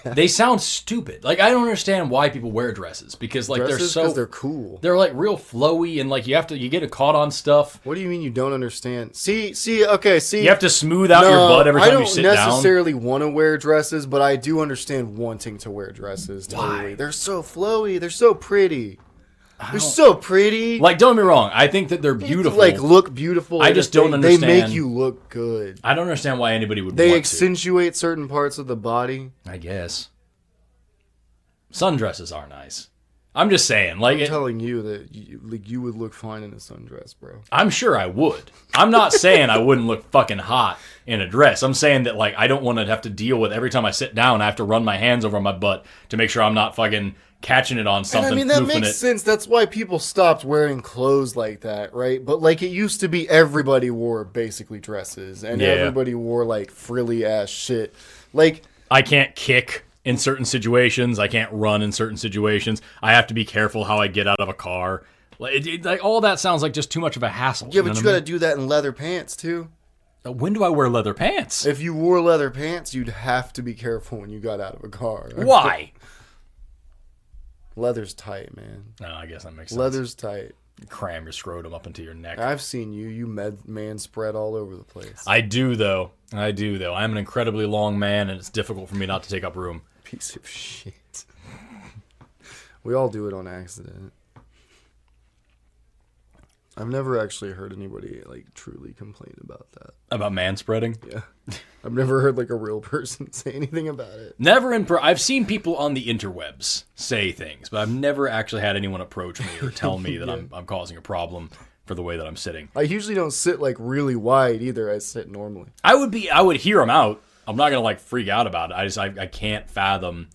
A: They sound stupid. I don't understand why people wear dresses because
B: they're cool.
A: They're real flowy and you get caught on stuff.
B: What do you mean you don't understand? See.
A: You have to smooth out your butt every time you sit down.
B: I don't necessarily want to wear dresses, but I do understand wanting to wear dresses. Totally.
A: Why?
B: They're so flowy. They're so pretty. They're so pretty.
A: Don't get me wrong. I think that they're beautiful.
B: Look beautiful.
A: I just don't understand.
B: They make you look good.
A: I don't understand why anybody would
B: They
A: want
B: accentuate certain parts of the body.
A: I guess. Sundresses are nice. I'm just saying.
B: I'm telling you that you would look fine in a sundress, bro.
A: I'm sure I would. I'm not saying I wouldn't look fucking hot in a dress. I'm saying that I don't want to have to deal with every time I sit down, I have to run my hands over my butt to make sure I'm not fucking catching it on something.
B: And that makes sense. That's why people stopped wearing clothes like that, right? But it used to be everybody wore basically dresses and everybody wore frilly ass shit.
A: I can't kick in certain situations. I can't run in certain situations. I have to be careful how I get out of a car. All that sounds like just too much of a hassle.
B: Yeah, but you got to do that in leather pants too.
A: When do I wear leather pants?
B: If you wore leather pants, you'd have to be careful when you got out of a car.
A: Why?
B: Leather's tight, man.
A: No, I guess that makes sense.
B: Leather's tight.
A: Cram your scrotum up into your neck.
B: I've seen you man spread all over the place.
A: I do, though. I'm an incredibly long man, and it's difficult for me not to take up room.
B: Piece of shit. We all do it on accident. I've never actually heard anybody truly complain about that.
A: About man spreading?
B: Yeah. I've never heard a real person say anything about it.
A: Never I've seen people on the interwebs say things, but I've never actually had anyone approach me or tell me that I'm causing a problem for the way that I'm sitting.
B: I usually don't sit really wide either. I sit normally.
A: I would hear them out. I'm not gonna freak out about it. I can't fathom.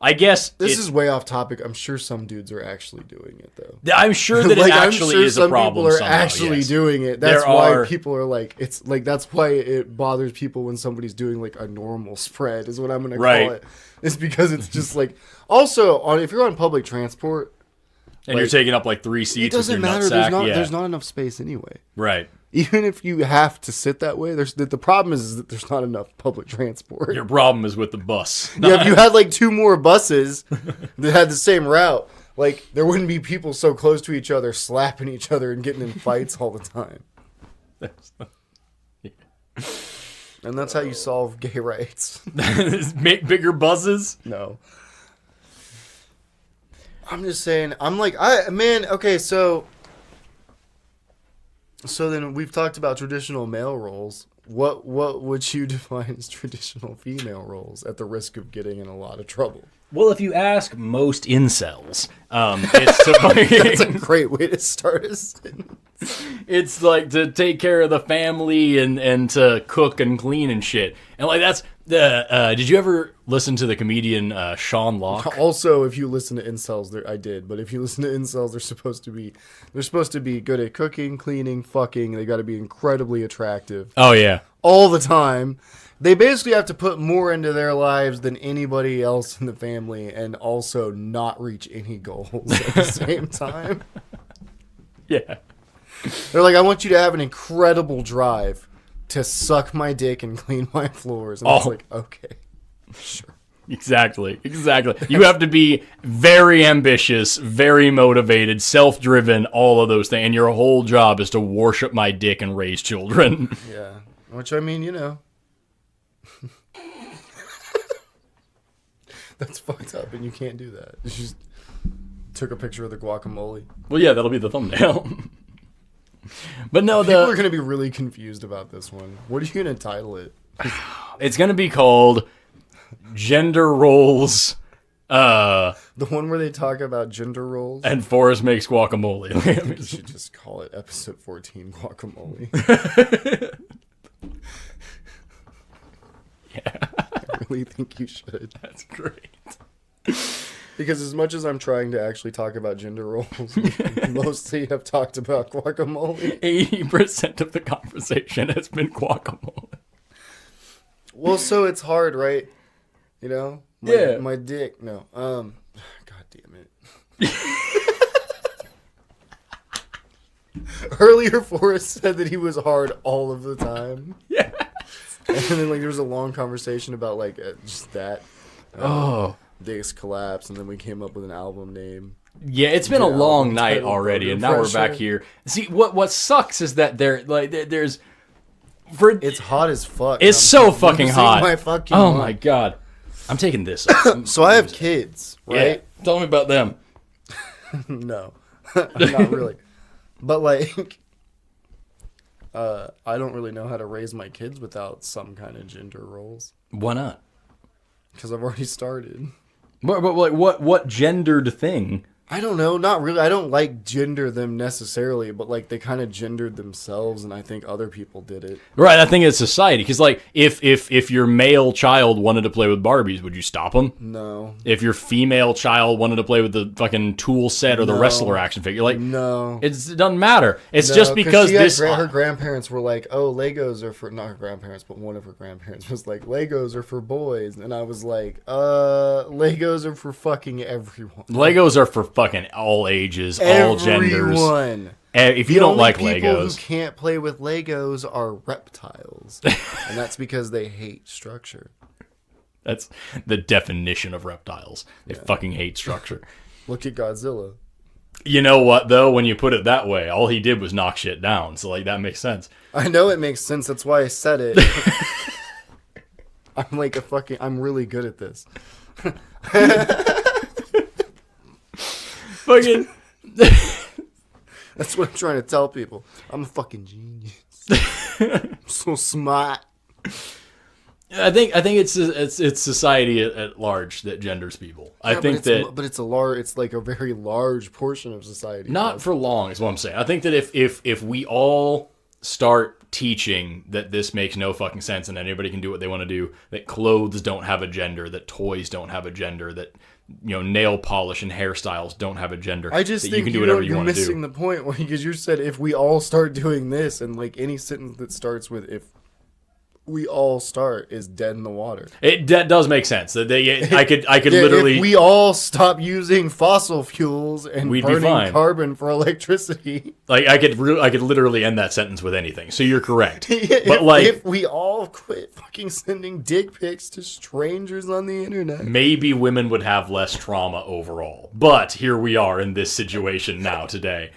A: I guess
B: this is way off topic. I'm sure some dudes are actually doing it though.
A: I'm sure that it actually is a problem.
B: Some people are
A: somehow,
B: actually
A: yes.
B: doing it. That's why people are it's that's why it bothers people when somebody's doing a normal spread is what I'm gonna call it. It's because it's just also if you're on public transport
A: and you're taking up 3 seats.
B: It doesn't
A: with your
B: matter.
A: Nutsack,
B: There's not enough space anyway.
A: Right.
B: even if you have to sit that way, the problem is that there's not enough public transport.
A: Your problem is with the bus.
B: Yeah, if you had like 2 more buses that had the same route, like there wouldn't be people so close to each other, slapping each other and getting in fights all the time. And that's how you solve gay rights.
A: Make bigger buses?
B: No. I'm just saying, okay, so then we've talked about traditional male roles. What would you define as traditional female roles at the risk of getting in a lot of trouble?
A: Well, if you ask most incels, it's
B: That's a great way to start a sentence.
A: It's like to take care of the family and to cook and clean and shit. And like that's did you ever listen to the comedian Sean Locke?
B: Also, if you listen to incels, I did. But if you listen to incels, they're supposed to be good at cooking, cleaning, fucking. They got to be incredibly attractive.
A: Oh yeah,
B: all the time. They basically have to put more into their lives than anybody else in the family, and also not reach any goals at the same time.
A: Yeah.
B: They're like, I want you to have an incredible drive to suck my dick and clean my floors. And it's like, okay, sure.
A: Exactly. You have to be very ambitious, very motivated, self-driven, all of those things. And your whole job is to worship my dick and raise children.
B: Yeah. Which, I mean, you know. That's fucked up, and you can't do that. You just took a picture of the guacamole.
A: Well, yeah, that'll be the thumbnail. But no,
B: people are going to be really confused about this one. What are you going to title it?
A: It's going to be called Gender Roles.
B: The one where they talk about gender roles?
A: And Forrest makes guacamole.
B: I think you should just call it episode 14 Guacamole.
A: Yeah.
B: I really think you should.
A: That's great.
B: Because as much as I'm trying to actually talk about gender roles, we mostly have talked about guacamole.
A: 80% of the conversation has been guacamole.
B: Well, so it's hard, right? You know? My dick. No. God damn it. Earlier, Forrest said that he was hard all of the time.
A: Yeah.
B: And then, like, there was a long conversation about, like, just that. Dicks collapse, and then we came up with an album name.
A: Yeah, it's been a long night already, and now we're back here. See, what sucks is that there's...
B: It's hot as fuck.
A: It's so fucking hot.
B: Oh
A: my god. I'm taking this.
B: So I have kids, right?
A: Yeah. Tell me about them.
B: No. Not really. But, like... I don't really know how to raise my kids without some kind of gender roles.
A: Why not?
B: Because I've already started.
A: But like, what gendered thing?
B: I don't know. Not really. I don't like gender them necessarily, but like they kind of gendered themselves, and I think other people did it.
A: Right. I think it's society. Because like, if your male child wanted to play with Barbies, would you stop him?
B: No.
A: If your female child wanted to play with the fucking tool set or the wrestler action figure, like,
B: no,
A: it doesn't matter. It's just because
B: her grandparents were like, oh, Legos are for, not her grandparents, but one of her grandparents was like, Legos are for boys, and I was like, Legos are for fucking everyone.
A: Legos are for fucking all ages, all genders.
B: Everyone.
A: If you don't like Legos,
B: people who can't play with Legos are reptiles, and that's because they hate structure.
A: That's the definition of reptiles. They fucking hate structure.
B: Look at Godzilla.
A: You know what, though? When you put it that way, all he did was knock shit down. So, like, that makes sense.
B: I know it makes sense. That's why I said it. I'm like I'm really good at this.
A: Fucking.
B: That's what I'm trying to tell people. I'm a fucking genius. I'm so smart.
A: I think it's society at large that genders people. I think
B: but it's like a very large portion of society.
A: Not for long is what I'm saying. I think that if we all start teaching that this makes no fucking sense and anybody can do what they want to do, that clothes don't have a gender, that toys don't have a gender, that nail polish and hairstyles don't have a gender.
B: I just think you can do whatever you want to do. You're missing the point because you said if we all start doing this, and like any sentence that starts with if we all start is dead in the water.
A: That does make sense. I could literally.
B: If we all stop using fossil fuels and
A: we'd
B: burning carbon for electricity,
A: like I could literally end that sentence with anything. So you're correct.
B: But if we all quit fucking sending dick pics to strangers on the internet,
A: maybe women would have less trauma overall. But here we are in this situation now today.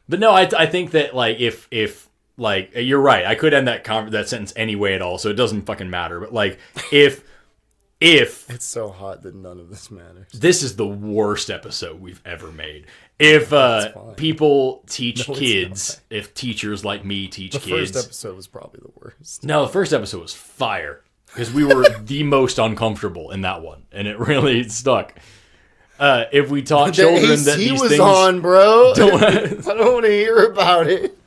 A: But no, I think that like if like you're right, I could end that sentence any way at all, so it doesn't fucking matter. But like if
B: it's so hot that none of this matters.
A: This is the worst episode we've ever made. If people teach kids, if teachers like me teach kids,
B: the first episode was probably the worst.
A: No, the first episode was fire because we were the most uncomfortable in that one, and it really stuck. If we taught children that these
B: was
A: things
B: on, bro. I don't want to hear about it.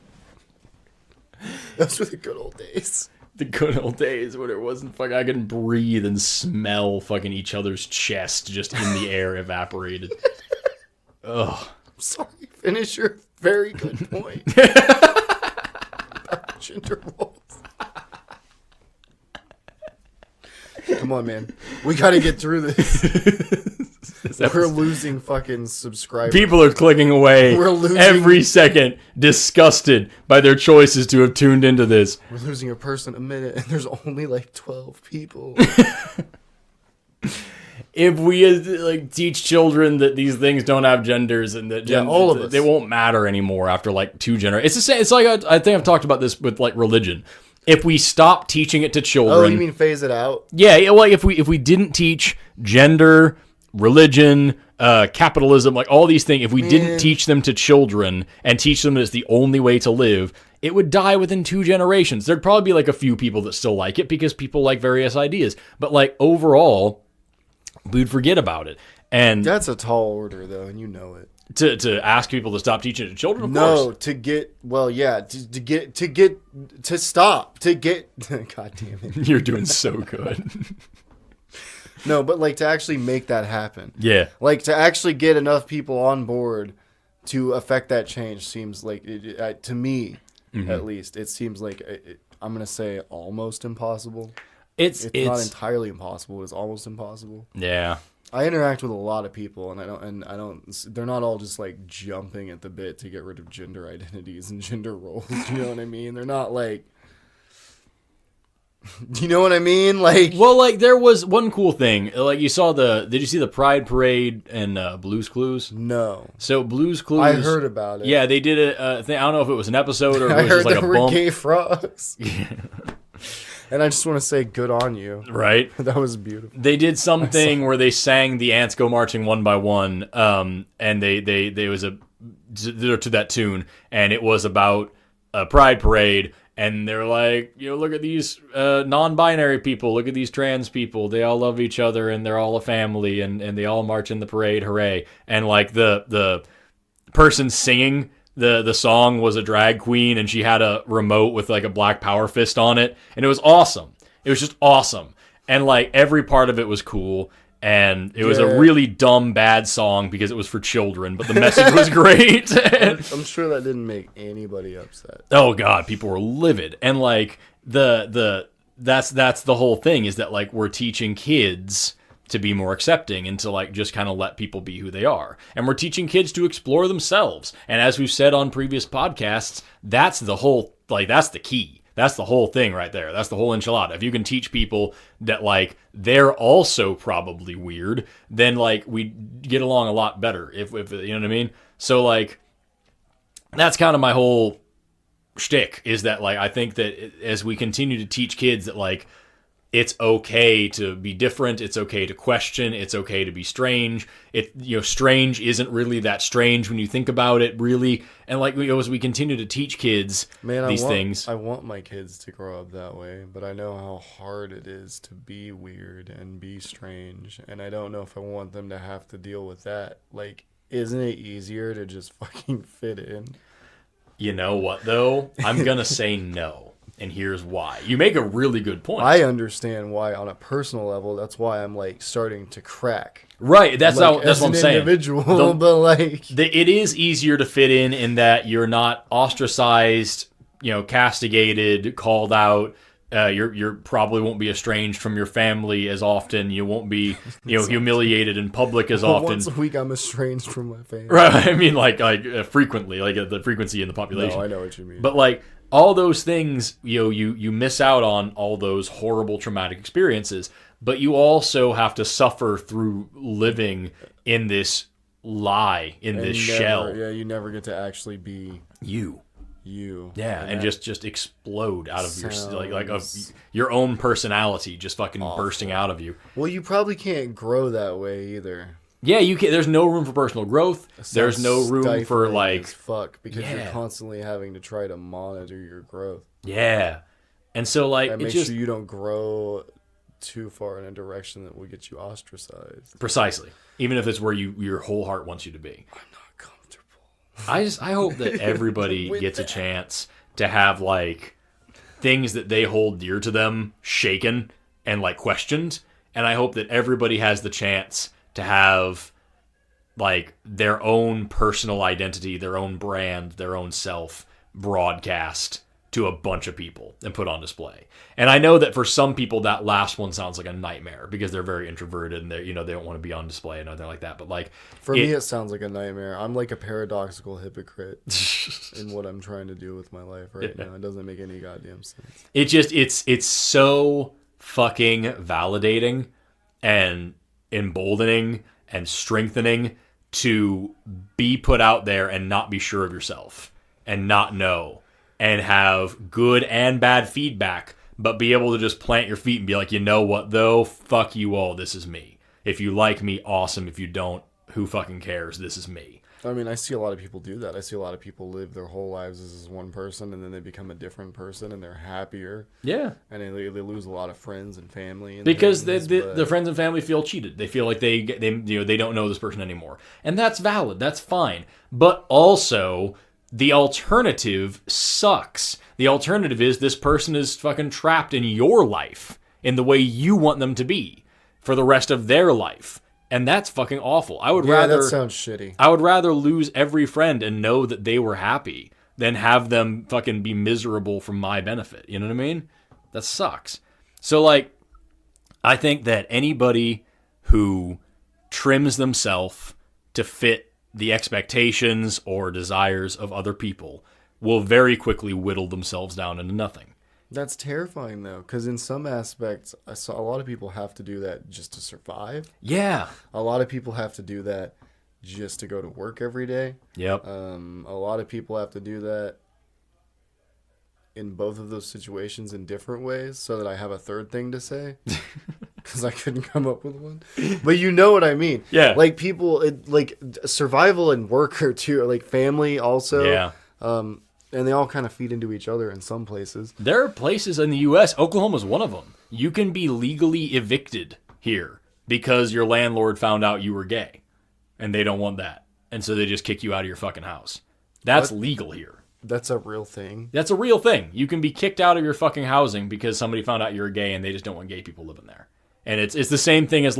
B: Those were the good old days.
A: The good old days when it wasn't fucking. I couldn't breathe and smell fucking each other's chest just in the air evaporated. Ugh.
B: I'm sorry. Finish your very good point. About gender roles. Come on, man. We got to get through this. We're losing fucking subscribers.
A: People are clicking away every second, disgusted by their choices to have tuned into this.
B: We're losing a person a minute, and there's only like 12 people.
A: If we like teach children that these things don't have genders and that
B: all of us,
A: they won't matter anymore after like 2 generations. It's the same. It's like I think I've talked about this with like religion. If we stop teaching it to children,
B: oh, you mean phase it out?
A: Yeah. Well, if we didn't teach gender, religion, capitalism, like all these things, if we didn't teach them to children and teach them that it's the only way to live, it would die within 2 generations. There'd probably be like a few people that still like it because people like various ideas. But like overall, we'd forget about it. And
B: that's a tall order, though, and you know it.
A: To ask people to stop teaching it to children, of
B: to
A: course. Stop. God damn it. You're doing so good.
B: No, but like to actually make that happen.
A: Yeah.
B: Like to actually get enough people on board to affect that change seems like, to me, at least, it seems like, I'm going to say almost impossible. It's not entirely impossible. It's almost impossible.
A: Yeah.
B: I interact with a lot of people, and I don't. They're not all just like jumping at the bit to get rid of gender identities and gender roles. You know what I mean? They're not like. Do you know what I mean? Like,
A: well, like there was one cool thing. Like you saw did you see the Pride Parade and Blue's Clues?
B: No.
A: So Blu's Clues.
B: I heard about it.
A: Yeah, they did a thing. I don't know if it was an episode or
B: I
A: it was
B: heard
A: just like
B: there
A: a
B: were
A: bump.
B: gay frogs. And I just want to say good on you.
A: Right?
B: That was beautiful.
A: They did something where they sang The Ants Go Marching One by One, and they was to that tune, and it was about a pride parade, and they're like, look at these non-binary people, look at these trans people, they all love each other, and they're all a family, and they all march in the parade, hooray. And like the person singing the song was a drag queen, and she had a remote with like a black power fist on it, and it was awesome. It was just awesome, and like every part of it was cool, and it was a really dumb bad song because it was for children, but the message was great.
B: I'm sure that didn't make anybody upset.
A: Oh god, people were livid, and like that's the whole thing, is that like we're teaching kids to be more accepting and to like just kind of let people be who they are. And we're teaching kids to explore themselves. And as we've said on previous podcasts, that's the whole, like that's the key. That's the whole thing right there. That's the whole enchilada. If you can teach people that like they're also probably weird, then like we get along a lot better. If you know what I mean? So like that's kind of my whole shtick, is that like I think that as we continue to teach kids that like it's okay to be different. It's okay to question. It's okay to be strange. Strange isn't really that strange when you think about it, really. And like as we continue to teach kids these things,
B: I want my kids to grow up that way, but I know how hard it is to be weird and be strange, and I don't know if I want them to have to deal with that. Like, isn't it easier to just fucking fit in?
A: You know what though? I'm gonna say no. And here's why. You make a really good point.
B: I understand why on a personal level. That's why I'm like starting to crack.
A: Right. That's what I'm saying.
B: Individual, but like
A: it is easier to fit in that you're not ostracized, castigated, called out, You're probably won't be estranged from your family as often. You won't be, humiliated in public as often.
B: Once a week, I'm estranged from my family.
A: Right. I mean, frequently, the frequency in the population.
B: No, I know what you mean.
A: But all those things, you miss out on all those horrible traumatic experiences. But you also have to suffer through living in this lie, in this shell.
B: Yeah, you never get to actually be
A: you. Yeah, and just explode out of your own personality, just fucking bursting out of you.
B: Well, you probably can't grow that way either.
A: Yeah, you can. There's no room for personal growth. There's no room for
B: because you're constantly having to try to monitor your growth.
A: Yeah, and so and
B: make sure you don't grow too far in a direction that will get you ostracized.
A: Precisely. Even if it's where your whole heart wants you to be.
B: I'm not comfortable.
A: I hope that everybody gets a chance to have things that they hold dear to them shaken and questioned, and I hope that everybody has the chance to have their own personal identity, their own brand, their own self broadcast to a bunch of people and put on display. And I know that for some people that last one sounds like a nightmare because they're very introverted and they don't want to be on display and nothing like that. But
B: for me, it sounds like a nightmare. I'm like a paradoxical hypocrite in what I'm trying to do with my life right now. It doesn't make any goddamn sense.
A: It's so fucking validating and emboldening and strengthening to be put out there and not be sure of yourself and not know and have good and bad feedback, but be able to just plant your feet and be like, you know what, though? Fuck you all. This is me. If you like me, awesome. If you don't, who fucking cares? This is me.
B: I mean, I see a lot of people do that. I see a lot of people live their whole lives as one person, and then they become a different person, and they're happier.
A: Yeah.
B: And they lose a lot of friends and family.
A: Because the friends and family feel cheated. They feel like they don't know this person anymore. And that's valid. That's fine. But also, the alternative sucks. The alternative is this person is fucking trapped in your life in the way you want them to be for the rest of their life. And that's fucking awful.
B: That sounds shitty.
A: I would rather lose every friend and know that they were happy than have them fucking be miserable for my benefit. You know what I mean? That sucks. So, I think that anybody who trims themselves to fit the expectations or desires of other people will very quickly whittle themselves down into nothing.
B: That's terrifying, though, because in some aspects, I saw a lot of people have to do that just to survive.
A: Yeah.
B: A lot of people have to do that just to go to work every day.
A: Yep.
B: A lot of people have to do that in both of those situations in different ways, so that I have a third thing to say. Because I couldn't come up with one. But you know what I mean.
A: Yeah.
B: People, survival and work are too, family also.
A: Yeah.
B: And they all kind of feed into each other in some places.
A: There are places in the U.S., Oklahoma's one of them. You can be legally evicted here because your landlord found out you were gay. And they don't want that. And so they just kick you out of your fucking house. That's legal here.
B: That's a real thing.
A: That's a real thing. You can be kicked out of your fucking housing because somebody found out you're gay and they just don't want gay people living there. And it's the same thing as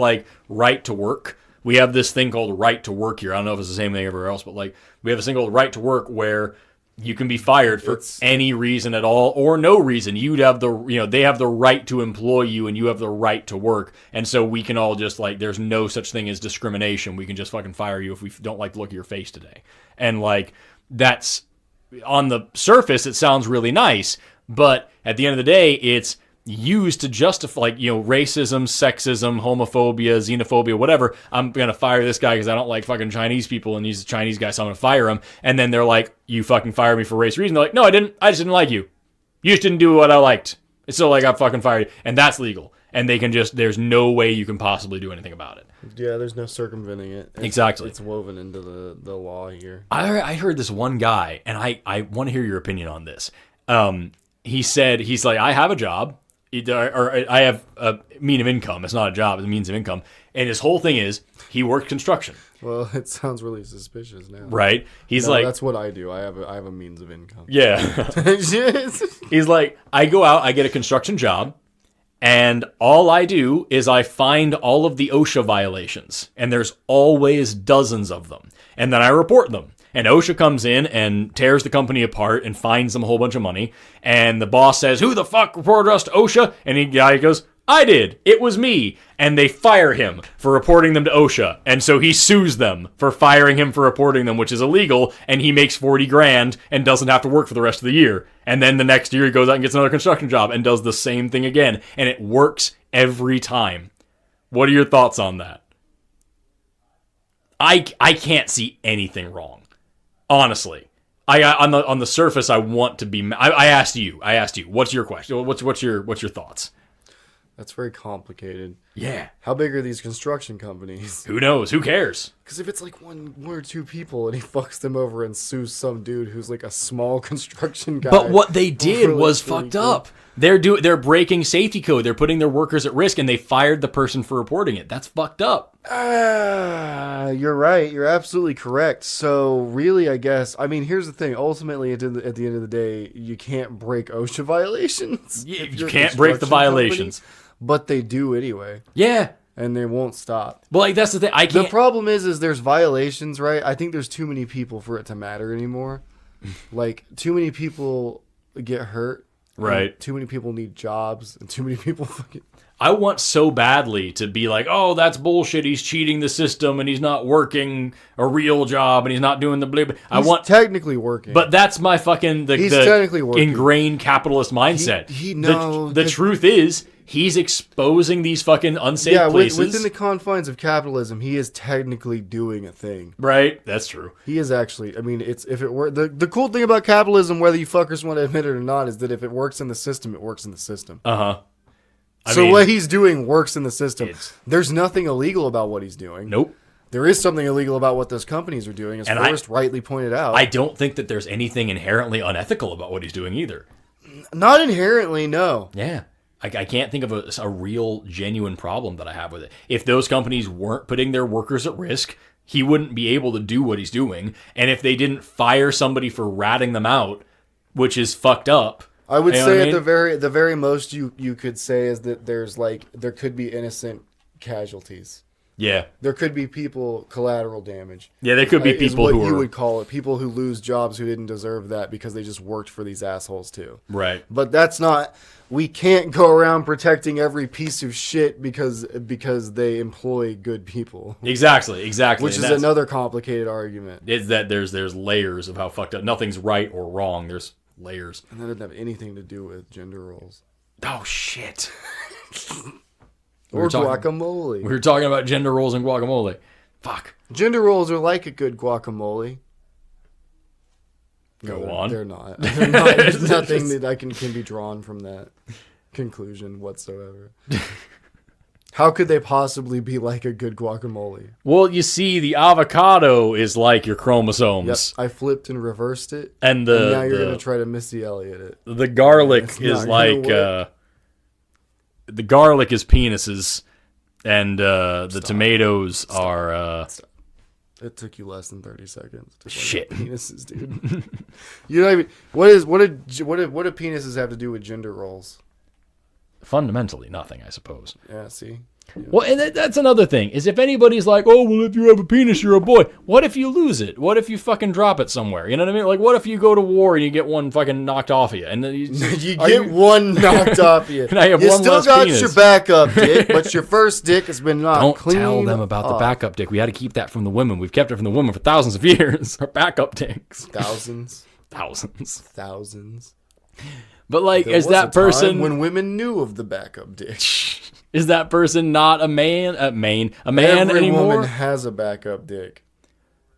A: right to work. We have this thing called right to work here. I don't know if it's the same thing everywhere else, but we have this thing called right to work where you can be fired for any reason at all or no reason. You'd have they have the right to employ you and you have the right to work. And so we can all just there's no such thing as discrimination. We can just fucking fire you if we don't like the look of your face today. And that's on the surface, it sounds really nice, but at the end of the day, it's used to justify racism, sexism, homophobia, xenophobia, whatever. I'm gonna fire this guy because I don't like fucking Chinese people and he's a Chinese guy, so I'm gonna fire him. And then they're like, you fucking fired me for race reason. They're like, no, I didn't. I just didn't like you. You just didn't do what I liked. It's still I fucking fired you. And that's legal. And they can there's no way you can possibly do anything about it.
B: Yeah, there's no circumventing it.
A: Exactly.
B: It's woven into the law here.
A: I heard this one guy, and I want to hear your opinion on this. He said, I have a job. Or I have a means of income. It's not a job, it's a means of income. And his whole thing is he worked construction.
B: Well, it sounds really suspicious now.
A: Right? He's
B: that's what I do. I have a means of income.
A: Yeah. He's I go out, I get a construction job, and all I do is I find all of the OSHA violations. And there's always dozens of them. And then I report them. And OSHA comes in and tears the company apart and fines them a whole bunch of money. And the boss says, who the fuck reported us to OSHA? And the guy goes, I did. It was me. And they fire him for reporting them to OSHA. And so he sues them for firing him for reporting them, which is illegal. And he makes $40,000 and doesn't have to work for the rest of the year. And then the next year he goes out and gets another construction job and does the same thing again. And it works every time. What are your thoughts on that? I can't see anything wrong. Honestly. On the surface, I want to be... I asked you. What's your question? What's your thoughts?
B: That's very complicated.
A: Yeah.
B: How big are these construction companies?
A: Who knows? Who cares?
B: Because if it's like one or two people and he fucks them over and sues some dude who's like a small construction guy.
A: But what they did was fucked up. They're breaking safety code. They're putting their workers at risk, and they fired the person for reporting it. That's fucked up.
B: You're right. You're absolutely correct. So really, I guess, I mean, here's the thing. Ultimately, at the end of the day, you can't break OSHA violations.
A: You can't break the violations.
B: But they do anyway.
A: Yeah.
B: And they won't stop.
A: Well, like, that's the thing.
B: The problem is there's violations, right? I think there's too many people for it to matter anymore. Like, too many people get hurt.
A: Right.
B: Too many people need jobs. And too many people fucking...
A: I want so badly to be like, oh, that's bullshit. He's cheating the system and he's not working a real job and he's not doing the blah.
B: He's technically working.
A: But that's my fucking
B: he's technically working.
A: Ingrained capitalist mindset. The truth is, he's exposing these fucking unsafe places.
B: Within the confines of capitalism, he is technically doing a thing.
A: Right, that's true.
B: He is actually. I mean, if it were the cool thing about capitalism, whether you fuckers want to admit it or not, is that if it works in the system, it works in the system. So what he's doing works in the system. There's nothing illegal about what he's doing.
A: Nope.
B: There is something illegal about what those companies are doing, as Forrest rightly pointed out.
A: I don't think that there's anything inherently unethical about what he's doing either.
B: Not inherently, no.
A: Yeah. I can't think of a real, genuine problem that I have with it. If those companies weren't putting their workers at risk, he wouldn't be able to do what he's doing. And if they didn't fire somebody for ratting them out, which is fucked up...
B: I would say at the very most you could say is that there could be innocent casualties.
A: Yeah.
B: There could be people collateral damage.
A: Yeah, there could be people who
B: you would call it, people who lose jobs who didn't deserve that because they just worked for these assholes too.
A: Right.
B: But that's not, we can't go around protecting every piece of shit because they employ good people.
A: Exactly.
B: Which is another complicated argument.
A: Is that there's layers of how fucked up. Nothing's right or wrong. There's layers.
B: And that doesn't have anything to do with gender roles.
A: Oh, shit.
B: Or guacamole.
A: We were talking about gender roles and guacamole. Fuck.
B: Gender roles are like a good guacamole.
A: Go on.
B: They're not. There's nothing that can be drawn from that conclusion whatsoever. How could they possibly be like a good guacamole?
A: Well, you see, the avocado is like your chromosomes.
B: Yep, I flipped and reversed it.
A: And
B: now you're going to try to Missy Elliott it.
A: The garlic is like... the garlic is penises, and the tomatoes are...
B: It took you less than 30 seconds.
A: Shit.
B: Penises, dude. You know what do penises have to do with gender roles?
A: Fundamentally nothing, I suppose.
B: Yeah, see? Yeah.
A: Well, and that's another thing, is if anybody's like, oh, well, if you have a penis, you're a boy. What if you lose it? What if you fucking drop it somewhere? You know what I mean? Like, what if you go to war and you get one fucking knocked off of you? And then
B: you get one knocked off of you.
A: And I have
B: you
A: one
B: still
A: less
B: got
A: penis.
B: your backup dick, but your first dick has been knocked clean.
A: Don't tell them about the backup dick. We had to keep that from the women. We've kept it from the women for thousands of years. Our backup dicks.
B: Thousands.
A: But like, is that person
B: when women knew of the backup dick?
A: Is that person not a man? A man
B: Every
A: anymore?
B: woman has a backup dick.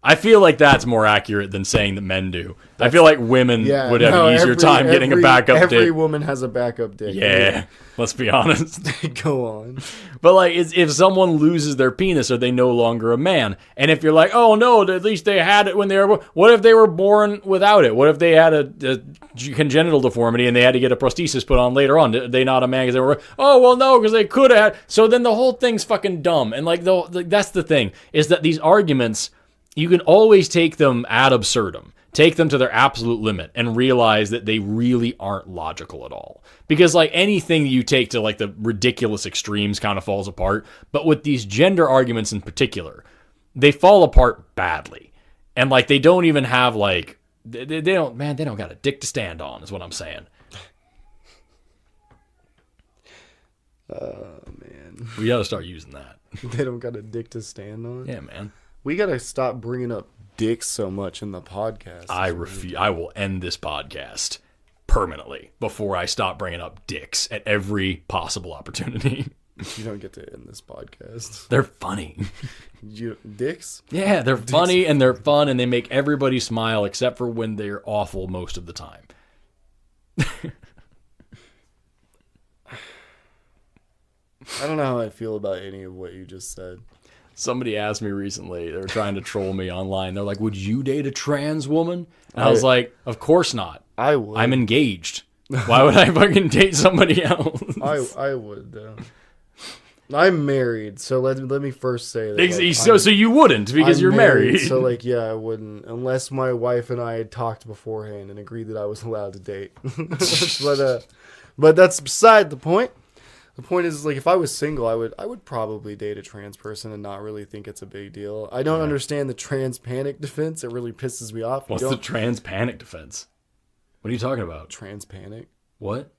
A: I feel like that's more accurate than saying that men do. I feel like women would have an easier time getting a backup dick.
B: Every woman has a backup dick.
A: Yeah, let's be honest.
B: Go on.
A: But like, if someone loses their penis, are they no longer a man? And if you're like, oh no, at least they had it when they were born. What if they were born without it? What if they had a congenital deformity and they had to get a prosthesis put on later on? Are they not a man because they were? Oh well, no, because they could have. So then the whole thing's fucking dumb. And like, that's the thing, is that these arguments, you can always take them ad absurdum, take them to their absolute limit, and realize that they really aren't logical at all. Because like anything you take to like the ridiculous extremes kind of falls apart. But with these gender arguments in particular, they fall apart badly. And like they don't even have like they don't got a dick to stand on is what I'm saying.
B: Man.
A: We gotta start using that.
B: They don't got a dick to stand on?
A: Yeah, man.
B: We gotta stop bringing up dicks so much in the podcast.
A: I refuse. I will end this podcast permanently before I stop bringing up dicks at every possible opportunity.
B: You don't get to end this podcast.
A: They're funny.
B: Dicks?
A: Yeah, they're funny and they're fun and they make everybody smile except for when they're awful most of the time.
B: I don't know how I feel about any of what you just said.
A: Somebody asked me recently, they were trying to troll me online. They're like, would you date a trans woman? And I was like, of course not.
B: I would.
A: I'm engaged. Why would I fucking date somebody else?
B: I would, though. I'm married, so let me first say that. Like,
A: so you wouldn't because you're married.
B: So, like, yeah, I wouldn't. Unless my wife and I had talked beforehand and agreed that I was allowed to date. But that's beside the point. The point is, like, if I was single, I would probably date a trans person and not really think it's a big deal. I don't understand the trans panic defense. It really pisses me off.
A: What's the trans panic defense? What are you talking about?
B: Trans panic?
A: What?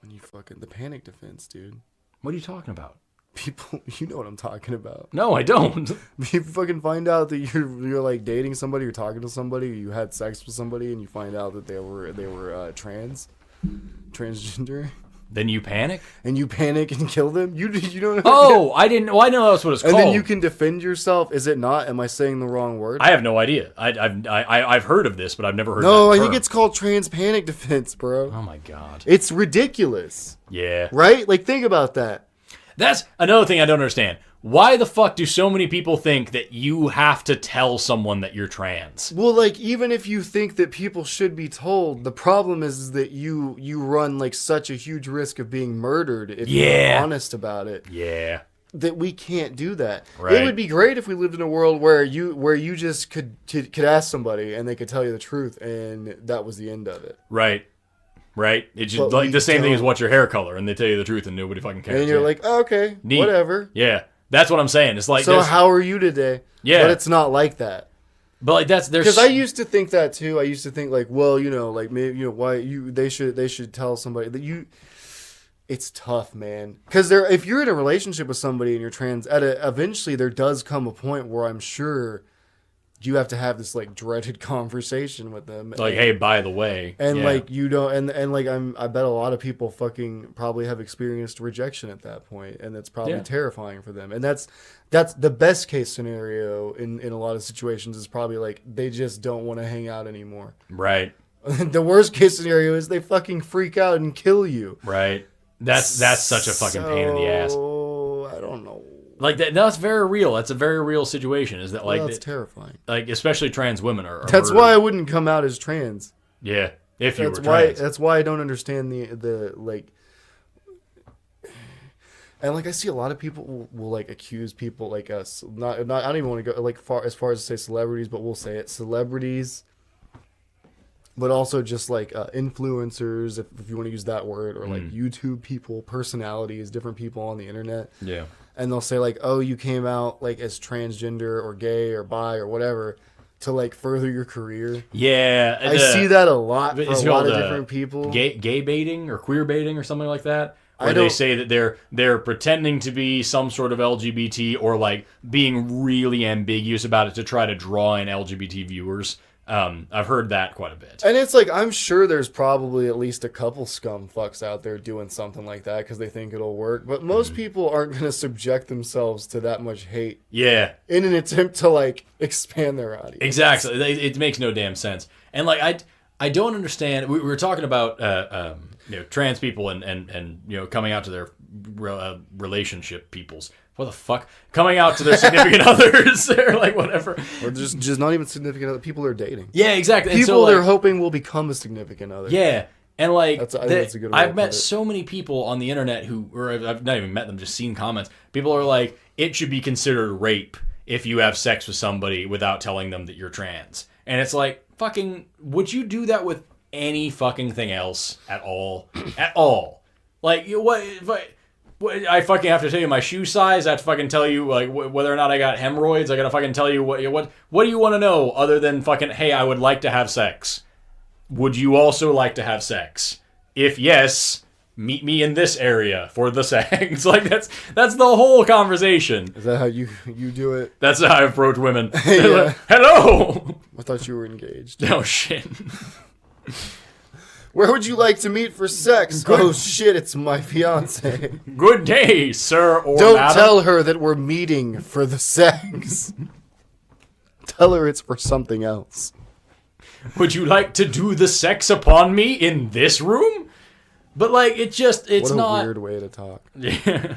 B: When you the panic defense, dude.
A: What are you talking about?
B: People, you know what I'm talking about.
A: No, I don't.
B: You fucking find out that you're like dating somebody, you're talking to somebody, you had sex with somebody, and you find out that they were transgender.
A: Then you panic?
B: And you panic and kill them? You don't know.
A: Oh, I didn't. Well, I know that's what it's called.
B: And then you can defend yourself. Is it not? Am I saying the wrong word?
A: I have no idea. I've heard of this, but I've never heard.
B: No,
A: that
B: I
A: term.
B: think it's called trans panic defense, bro.
A: Oh my god,
B: it's ridiculous.
A: Yeah.
B: Right? Like, think about that.
A: That's another thing I don't understand. Why the fuck do so many people think that you have to tell someone that you're trans?
B: Well, like, even if you think that people should be told, the problem is that you run, like, such a huge risk of being murdered if you're honest about it.
A: Yeah.
B: That we can't do that.
A: Right.
B: It would be great if we lived in a world where you just could ask somebody and they could tell you the truth and that was the end of it.
A: Right. Right? It's just like the same thing as what's your hair color and they tell you the truth and nobody fucking cares.
B: And you're like, oh, okay, neat. Whatever.
A: Yeah. That's what I'm saying. It's like,
B: so how are you today?
A: Yeah.
B: But it's not like that.
A: But like there's
B: because I used to think that too. I used to think like, well, you know, like maybe why they should tell somebody that you. It's tough, man. Because if you're in a relationship with somebody and you're trans, eventually there does come a point where I'm sure you have to have this like dreaded conversation with them.
A: Like, hey, by the way,
B: and like you don't, and like I bet a lot of people fucking probably have experienced rejection at that point, and it's probably terrifying for them. And that's the best case scenario in a lot of situations is probably like they just don't want to hang out anymore.
A: Right.
B: The worst case scenario is they fucking freak out and kill you.
A: Right. That's such a fucking pain in the ass.
B: I don't know.
A: Like that's very real. That's a very real situation. Is that like
B: that's terrifying?
A: Like especially trans women are
B: that's murdered. Why I wouldn't come out as trans.
A: Yeah, if you were
B: trans. That's why I don't understand the like. And like I see a lot of people will like accuse people like us. Not I don't even want to go like far as to say celebrities, but we'll say it celebrities. But also just like influencers, if you want to use that word, or like YouTube people, personalities, different people on the internet.
A: Yeah.
B: And they'll say like, oh, you came out like as transgender or gay or bi or whatever to like further your career.
A: Yeah.
B: I see that a lot for a lot of different people.
A: Gay baiting or queer baiting or something like that. Where they say that they're pretending to be some sort of LGBT or like being really ambiguous about it to try to draw in LGBT viewers. I've heard that quite a bit.
B: And it's like, I'm sure there's probably at least a couple scum fucks out there doing something like that because they think it'll work. But most people aren't going to subject themselves to that much hate. Yeah. In an attempt to like expand their audience.
A: Exactly. It makes no damn sense. And like, I don't understand. We were talking about, trans people and coming out to their relationship peoples. What the fuck? Coming out to their significant others or like whatever.
B: Or just not even significant other people they're dating.
A: Yeah, exactly.
B: People they're hoping will become a significant other.
A: Yeah. And like,
B: that's a good way
A: I've met so many people on the internet or I've not even met them, just seen comments. People are like, it should be considered rape if you have sex with somebody without telling them that you're trans. And it's like, fucking, would you do that with any fucking thing else at all? At all? Like, what? I fucking have to tell you my shoe size. I have to fucking tell you like whether or not I got hemorrhoids. I gotta fucking tell you what do you want to know other than fucking, hey, I would like to have sex. Would you also like to have sex? If yes, meet me in this area for the sex. Like that's the whole conversation.
B: Is that how you do it?
A: That's how I approach women.
B: Yeah.
A: Like, hello.
B: I thought you were engaged.
A: Oh shit.
B: Where would you like to meet for sex? Oh shit, it's my fiance.
A: Good day, sir or
B: Don't
A: madam.
B: tell her that we're meeting for the sex. Tell her it's for something else.
A: Would you like to do the sex upon me in this room? But like, it's
B: What a
A: not
B: weird way to talk.
A: Yeah.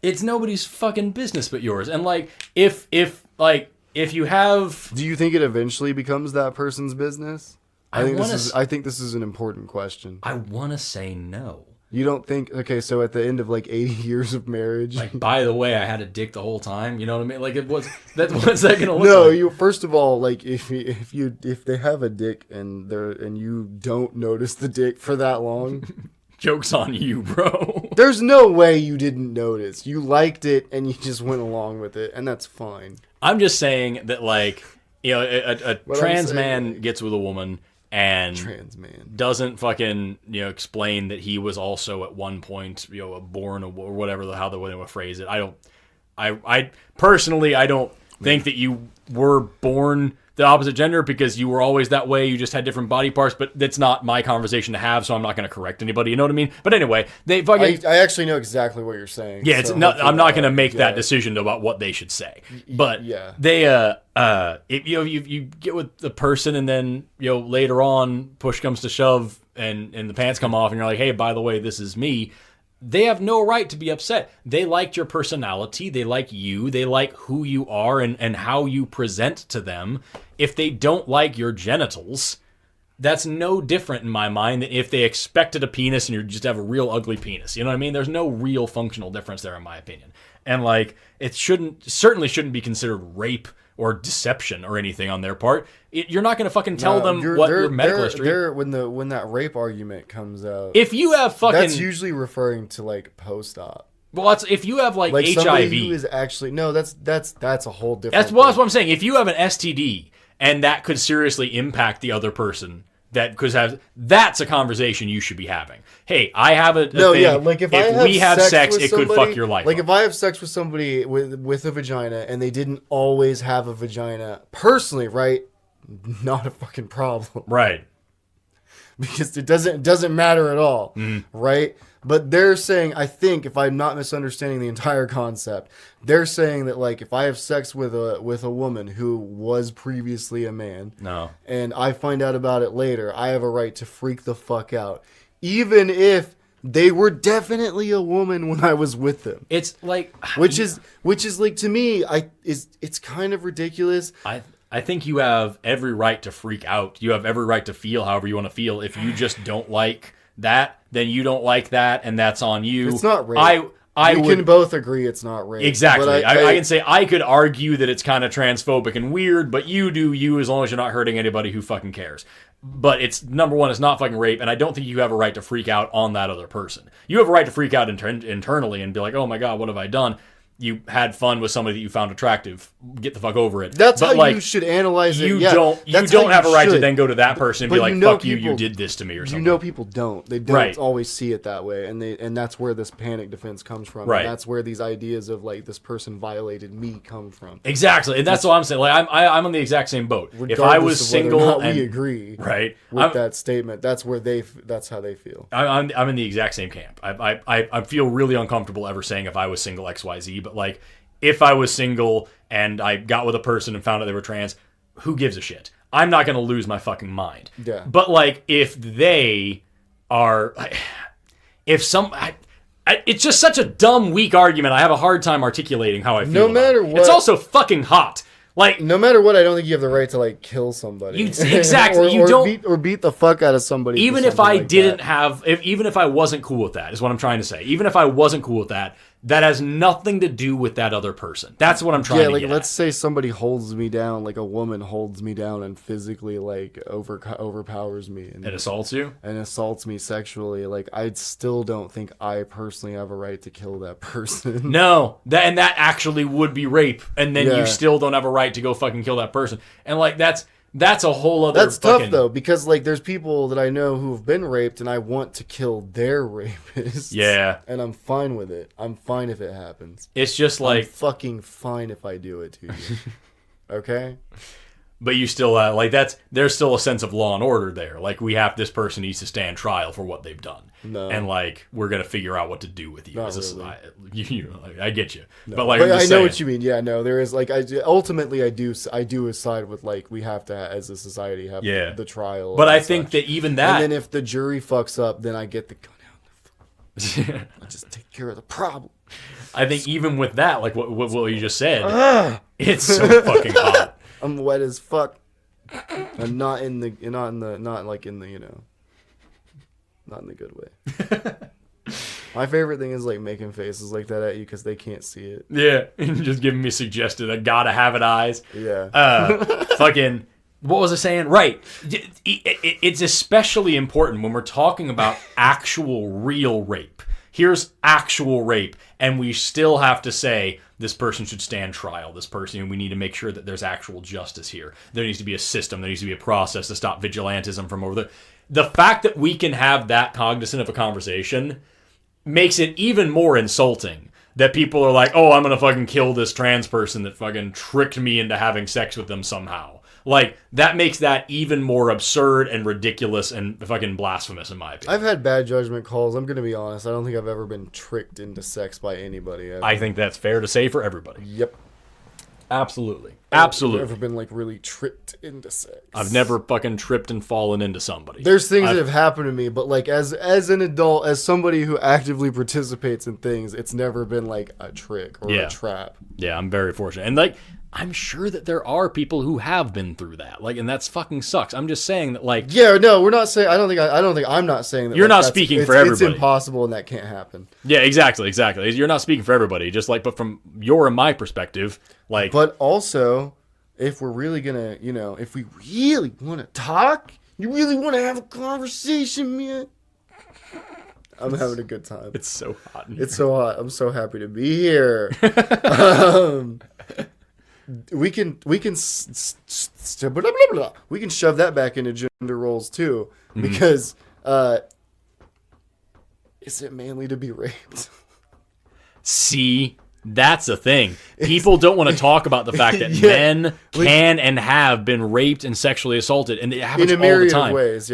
A: It's nobody's fucking business but yours. And like, if you have,
B: Do you think it eventually becomes that person's business? I think this is an important question.
A: I want to say no.
B: You don't think? Okay, so at the end of like 80 years of marriage,
A: Like, by the way, I had a dick the whole time. You know what I mean? Like, what's that gonna look
B: no.
A: like?
B: You first of all, like if they have a dick and you don't notice the dick for that long,
A: Joke's on you, bro.
B: there's no way you didn't notice. You liked it and you just went along with it, and that's fine.
A: I'm just saying that, like, you know, a trans man
B: like,
A: gets with a woman and
B: trans man
A: doesn't fucking, you know, explain that he was also at one point, you know, born or whatever how they would phrase it. I personally, I don't think that you were born the opposite gender because you were always that way. You just had different body parts, but that's not my conversation to have, so I'm not going to correct anybody. You know what I mean? But anyway, they fucking...
B: I actually know exactly what you're saying.
A: Yeah, it's
B: so
A: not, I'm not going to make that decision about what they should say. But
B: yeah.
A: they, if you get with the person and then, you know, later on push comes to shove and the pants come off and you're like, hey, by the way, this is me. They have no right to be upset. They liked your personality. They like you. They like who you are and how you present to them. If they don't like your genitals, that's no different in my mind than if they expected a penis and you just have a real ugly penis. You know what I mean? There's no real functional difference there in my opinion. And like, it certainly shouldn't be considered rape or deception or anything on their part. You're not going to fucking tell them what your medical history.
B: When that rape argument comes out,
A: if you have fucking,
B: that's usually referring to like post-op.
A: Well, if you have like HIV,
B: somebody who is actually that's a whole different.
A: That's what I'm saying. If you have an STD and that could seriously impact the other person, that's a conversation you should be having. Hey, I have a thing.
B: Yeah, like if
A: we have sex, it could fuck your life.
B: Like if I have sex with somebody with a vagina and they didn't always have a vagina, personally, right? Not a fucking problem,
A: right?
B: Because it doesn't matter at all, right? But they're saying, I think, if I'm not misunderstanding the entire concept, they're saying that like if I have sex with a woman who was previously a man, and I find out about it later, I have a right to freak the fuck out, even if they were definitely a woman when I was with them.
A: It's like,
B: which is like, to me, it's kind of ridiculous.
A: I think you have every right to freak out. You have every right to feel however you want to feel. If you just don't like that, then you don't like that, and that's on you.
B: It's not rape. We can both agree it's not rape.
A: Exactly. I can say, I could argue that it's kind of transphobic and weird, but you do you as long as you're not hurting anybody who fucking cares. But it's, number one, it's not fucking rape, and I don't think you have a right to freak out on that other person. You have a right to freak out internally and be like, oh my god, what have I done? You had fun with somebody that you found attractive. Get the fuck over it.
B: That's how you should analyze it.
A: You don't have a right to then go to that person and be like, fuck you, you did this to me or something.
B: You know people don't. They don't always see it that way. And that's where this panic defense comes from.
A: Right.
B: And that's where these ideas of like this person violated me come from.
A: Exactly. And that's what I'm saying. Like I'm on the exact same boat.
B: Regardless
A: if I was
B: of
A: single
B: whether or not
A: and
B: we agree
A: with
B: that statement, that's how they feel.
A: I'm in the exact same camp. I feel really uncomfortable ever saying if I was single XYZ, but like, if I was single and I got with a person and found out they were trans, who gives a shit? I'm not going to lose my fucking mind.
B: Yeah.
A: But like, if they are, it's just such a dumb, weak argument. I have a hard time articulating how I feel.
B: No matter what,
A: it's also fucking hot. Like,
B: no matter what, I don't think you have the right to like kill somebody.
A: Exactly.
B: or beat the fuck out of somebody.
A: Even if I didn't have, even if I wasn't cool with that, is what I'm trying to say. Even if I wasn't cool with that, that has nothing to do with that other person. That's what I'm trying to get
B: let's say somebody holds me down, like a woman holds me down and physically like overpowers me and
A: assaults you
B: and assaults me sexually. Like I still don't think I personally have a right to kill that person.
A: No, that actually would be rape, and then you still don't have a right to go fucking kill that person. And like that's a whole other.
B: That's tough though, because like there's people that I know who have been raped, and I want to kill their rapists.
A: Yeah,
B: and I'm fine with it. I'm fine if it happens.
A: It's just like
B: I'm fucking fine if I do it to you. Okay.
A: But you still there's still a sense of law and order there. Like this person needs to stand trial for what they've done.
B: No.
A: And like we're gonna figure out what to do with you.
B: Not
A: as a
B: really.
A: society. I get you.
B: No.
A: But like
B: I know
A: saying,
B: what you mean. Yeah, no, there is like ultimately I do side with like we have to as a society have the trial.
A: But I think that even that,
B: and then if the jury fucks up, then I get the gun out. I just take care of the problem.
A: I think even with that, like what you just said, it's so fucking hot.
B: I'm wet as fuck. I'm not in the good way. My favorite thing is like making faces like that at you because they can't see it.
A: Yeah, just giving me suggested I gotta have it eyes.
B: Yeah.
A: Fucking. What was I saying? Right. It's especially important when we're talking about actual real rape. Here's actual rape, and we still have to say this person should stand trial. This person, we need to make sure that there's actual justice here. There needs to be a system. There needs to be a process to stop vigilantism from over there. The fact that we can have that cognizant of a conversation makes it even more insulting that people are like, oh, I'm going to fucking kill this trans person that fucking tricked me into having sex with them somehow. Like, that makes that even more absurd and ridiculous and fucking blasphemous, in my opinion.
B: I've had bad judgment calls. I'm going to be honest. I don't think I've ever been tricked into sex by anybody.
A: I think that's fair to say for everybody.
B: Yep.
A: Absolutely.
B: I've never been, like, really tricked into sex.
A: I've never fucking tripped and fallen into somebody.
B: There's things that have happened to me, but, like, as an adult, as somebody who actively participates in things, it's never been, like, a trick or a trap.
A: Yeah, I'm very fortunate. And, like, I'm sure that there are people who have been through that. Like, and that's fucking sucks. I'm just saying that, like...
B: Yeah, no, we're not saying... I'm not saying that...
A: You're not speaking for everybody.
B: It's impossible and that can't happen.
A: Yeah, exactly. You're not speaking for everybody. Just, like, but from your and my perspective, like...
B: But also, if we're really gonna, if we really want to talk, you really want to have a conversation, man... I'm having a good time.
A: It's so hot in
B: here. It's so hot. I'm so happy to be here. We can shove that back into gender roles too, because is it manly to be raped?
A: See, that's the thing. People don't want to talk about the fact that men can and have been raped and sexually assaulted, and it happens all the time. In a myriad of ways,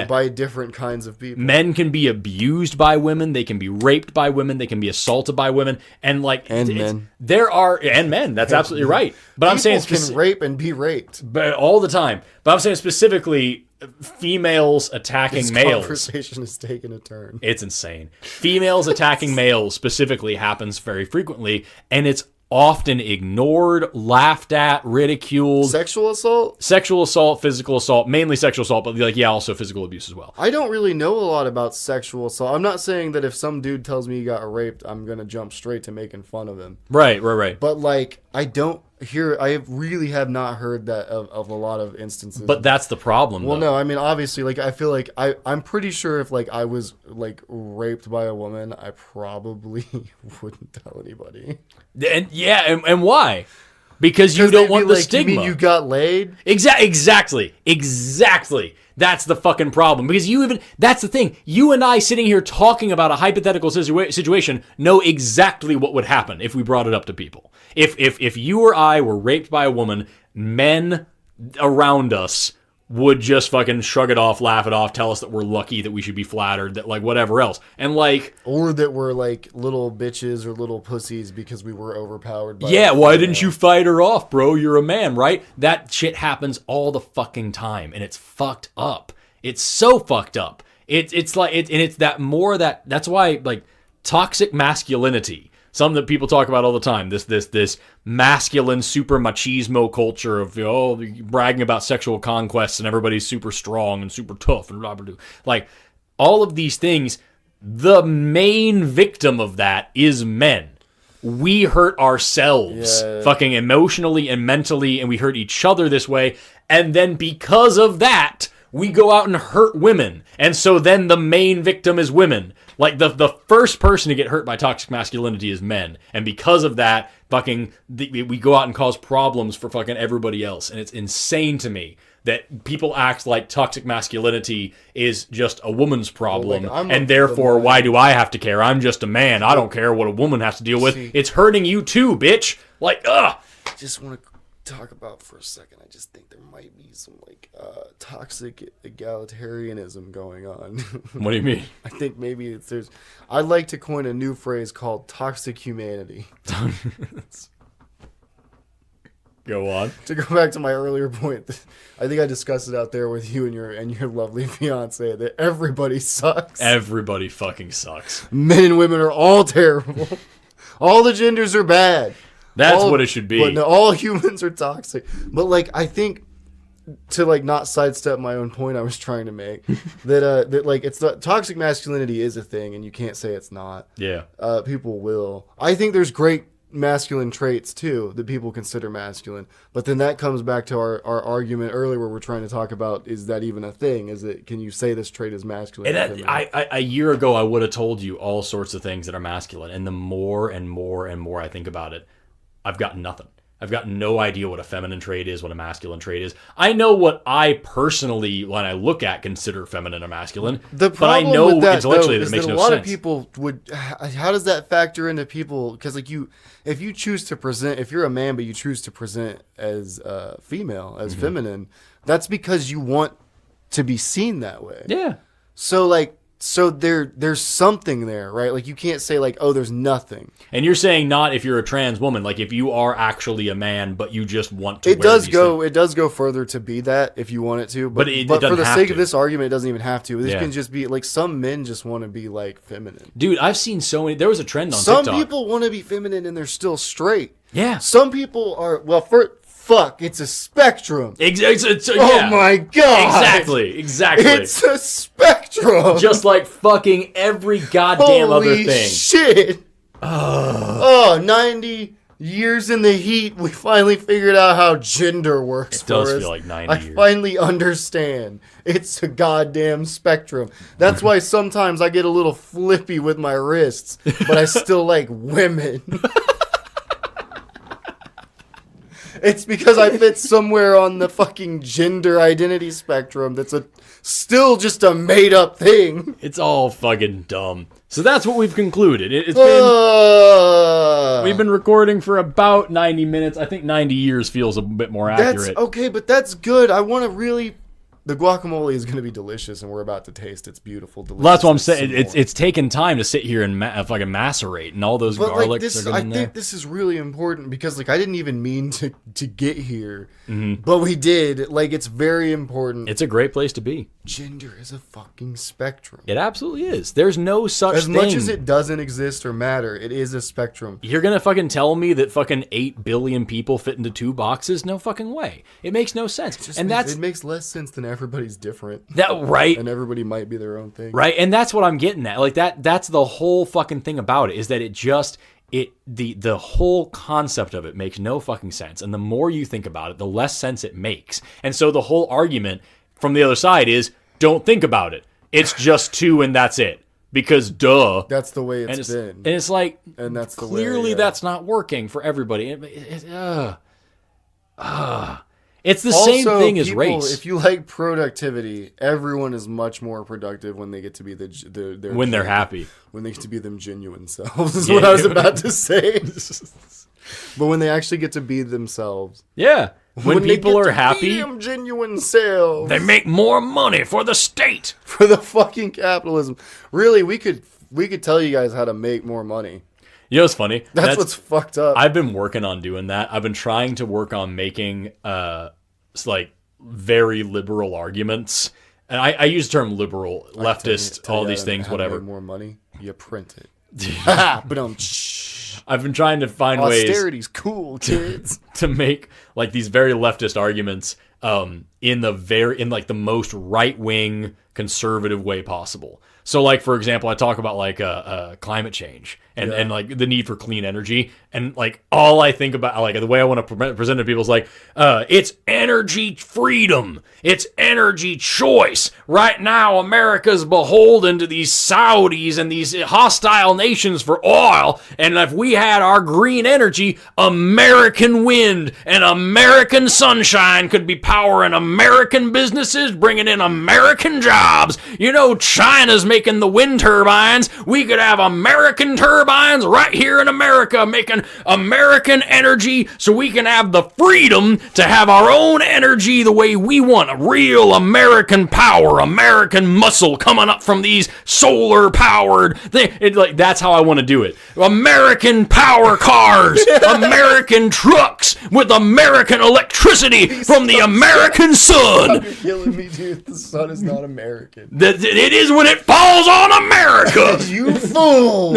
B: by different kinds of people.
A: Men can be abused by women, they can be raped by women, they can be assaulted by women, and men. There are men. That's absolutely right. But
B: I'm saying can rape and be raped,
A: but all the time. But I'm saying specifically. Females attacking males.
B: This conversation is taking a turn.
A: It's insane. Females attacking males specifically happens very frequently, and it's often ignored, laughed at, ridiculed.
B: Sexual assault,
A: physical assault, mainly sexual assault, but also physical abuse as well.
B: I don't really know a lot about sexual assault. I'm not saying that if some dude tells me he got raped, I'm gonna jump straight to making fun of him.
A: Right.
B: But like, I really have not heard that of a lot of instances.
A: But that's the problem.
B: Well, no, I mean, obviously, like, I feel like I'm pretty sure if like I was like raped by a woman, I probably wouldn't tell anybody.
A: And why? Because you don't want the stigma.
B: You mean you got laid?
A: Exactly. That's the fucking problem. Because that's the thing. You and I sitting here talking about a hypothetical situation know exactly what would happen if we brought it up to people. If you or I were raped by a woman, men around us would just fucking shrug it off, laugh it off, tell us that we're lucky, that we should be flattered, that like whatever else. And like...
B: Or that we're like little bitches or little pussies because we were overpowered by...
A: Yeah, why didn't you fight her off, bro? You're a man, right? That shit happens all the fucking time, and it's fucked up. It's so fucked up. It's that's why, like, toxic masculinity... Something that people talk about all the time. This masculine super machismo culture of bragging about sexual conquests and everybody's super strong and super tough and blah blah blah. Like all of these things the main victim of that is men. We hurt ourselves fucking emotionally and mentally, and we hurt each other this way. And then because of that, we go out and hurt women. And so then the main victim is women. Like, the first person to get hurt by toxic masculinity is men. And because of that, we go out and cause problems for fucking everybody else. And it's insane to me that people act like toxic masculinity is just a woman's problem, and therefore, why do I have to care? I'm just a man. I don't care what a woman has to deal with. It's hurting you too, bitch. Like, ugh.
B: I just want to talk about for a second. I just think there might be some toxic egalitarianism going on.
A: What do you mean?
B: I think maybe I'd like to coin a new phrase called toxic humanity.
A: Go on.
B: To go back to my earlier point, I think I discussed it out there with you and your lovely fiance that everybody sucks.
A: Everybody fucking sucks.
B: Men and women are all terrible. All the genders are bad.
A: That's what it should be.
B: But no, all humans are toxic. But I think to not sidestep my own point I was trying to make that it's not, toxic masculinity is a thing and you can't say it's not.
A: Yeah.
B: People will. I think there's great masculine traits too that people consider masculine, but then that comes back to our argument earlier where we're trying to talk about, is that even a thing? Can you say this trait is masculine?
A: And a year ago I would have told you all sorts of things that are masculine, and the more and more and more I think about it, I've got nothing. I've got no idea what a feminine trait is, what a masculine trait is. I know what I personally, when I look at, consider feminine or masculine. But I know intellectually that it makes no sense. A lot of people would.
B: How does that factor into people? Because if you choose to present, if you're a man but you choose to present as female, as feminine, that's because you want to be seen that way.
A: Yeah.
B: So there's something there, right? You can't say oh, there's nothing.
A: And you're saying not if you're a trans woman, if you are actually a man, but you just want to.
B: It does go further to be that if you want it to, but for the sake of this argument, it doesn't even have to. This can just be some men just want to be feminine.
A: Dude, I've seen so many. There was a trend on
B: TikTok.
A: Some
B: people want to be feminine and they're still straight.
A: Yeah.
B: Some people are it's a spectrum.
A: Oh
B: my god.
A: Exactly.
B: It's a spectrum.
A: Just like fucking every goddamn other thing.
B: Holy shit. 90 years in the heat, we finally figured out how gender works.
A: It does feel like 90 years.
B: I finally understand. It's a goddamn spectrum. That's why sometimes I get a little flippy with my wrists, but I still like women. It's because I fit somewhere on the fucking gender identity spectrum that's still just a made-up thing.
A: It's all fucking dumb. So that's what we've concluded. We've been recording for about 90 minutes. I think 90 years feels a bit more accurate.
B: Okay, but that's good. I want to really... The guacamole is going to be delicious, and we're about to taste its beautiful delicious.
A: Well, that's what I'm saying. It's taken time to sit here and fucking macerate, and all those garlics are going in there.
B: I think this is really important because I didn't even mean to get here, but we did. It's very important.
A: It's a great place to be.
B: Gender is a fucking spectrum.
A: It absolutely is. There's no such thing. As
B: much as it doesn't exist or matter, it is a spectrum.
A: You're gonna fucking tell me that fucking 8 billion people fit into 2 boxes? No fucking way. It makes no sense.
B: It makes less sense than everybody's different.
A: Right.
B: And everybody might be their own thing.
A: Right. And that's what I'm getting at. That's the whole fucking thing about it, is that it just the whole concept of it makes no fucking sense. And the more you think about it, the less sense it makes. And so the whole argument from the other side is, don't think about it. It's just 2 and that's it. Because duh.
B: That's the way it's been.
A: And it's like,
B: and that's the
A: clearly
B: way,
A: that's not working for everybody. It's the same thing as race.
B: If you like productivity, everyone is much more productive when they get to be
A: they're happy.
B: When they get to be them genuine selves is what I was about to say. But when they actually get to be themselves.
A: Yeah. When people are happy,
B: them genuine selves,
A: they make more money for the state.
B: For the fucking capitalism. Really, we could tell you guys how to make more money.
A: You know what's funny?
B: That's what's fucked up.
A: I've been working on doing that. I've been trying to work on making very liberal arguments. And I use the term liberal, leftist, all these things, whatever.
B: Make more money, you print it.
A: I've been trying to find ways.
B: Austerity's cool, kids.
A: To make these very leftist arguments in like the most right-wing conservative way possible. So, like, for example, I talk about, like, climate change and, like, the need for clean energy. And, like, all I think about, like, the way I want to present it to people is, like, it's energy freedom. It's energy choice. Right now, America's beholden to these Saudis and these hostile nations for oil. And if we had our green energy, American wind and American sunshine could be powering American businesses, bringing in American jobs. You know, China's making the wind turbines. We could have American turbines right here in America making American energy so we can have the freedom to have our own energy the way we want. A real American power, American muscle coming up from these solar powered things. Like, that's how I want to do it. American power cars, American trucks with American electricity from the American sun.
B: You're killing me, dude. The sun is not American.
A: It is when it falls on America.
B: You fool.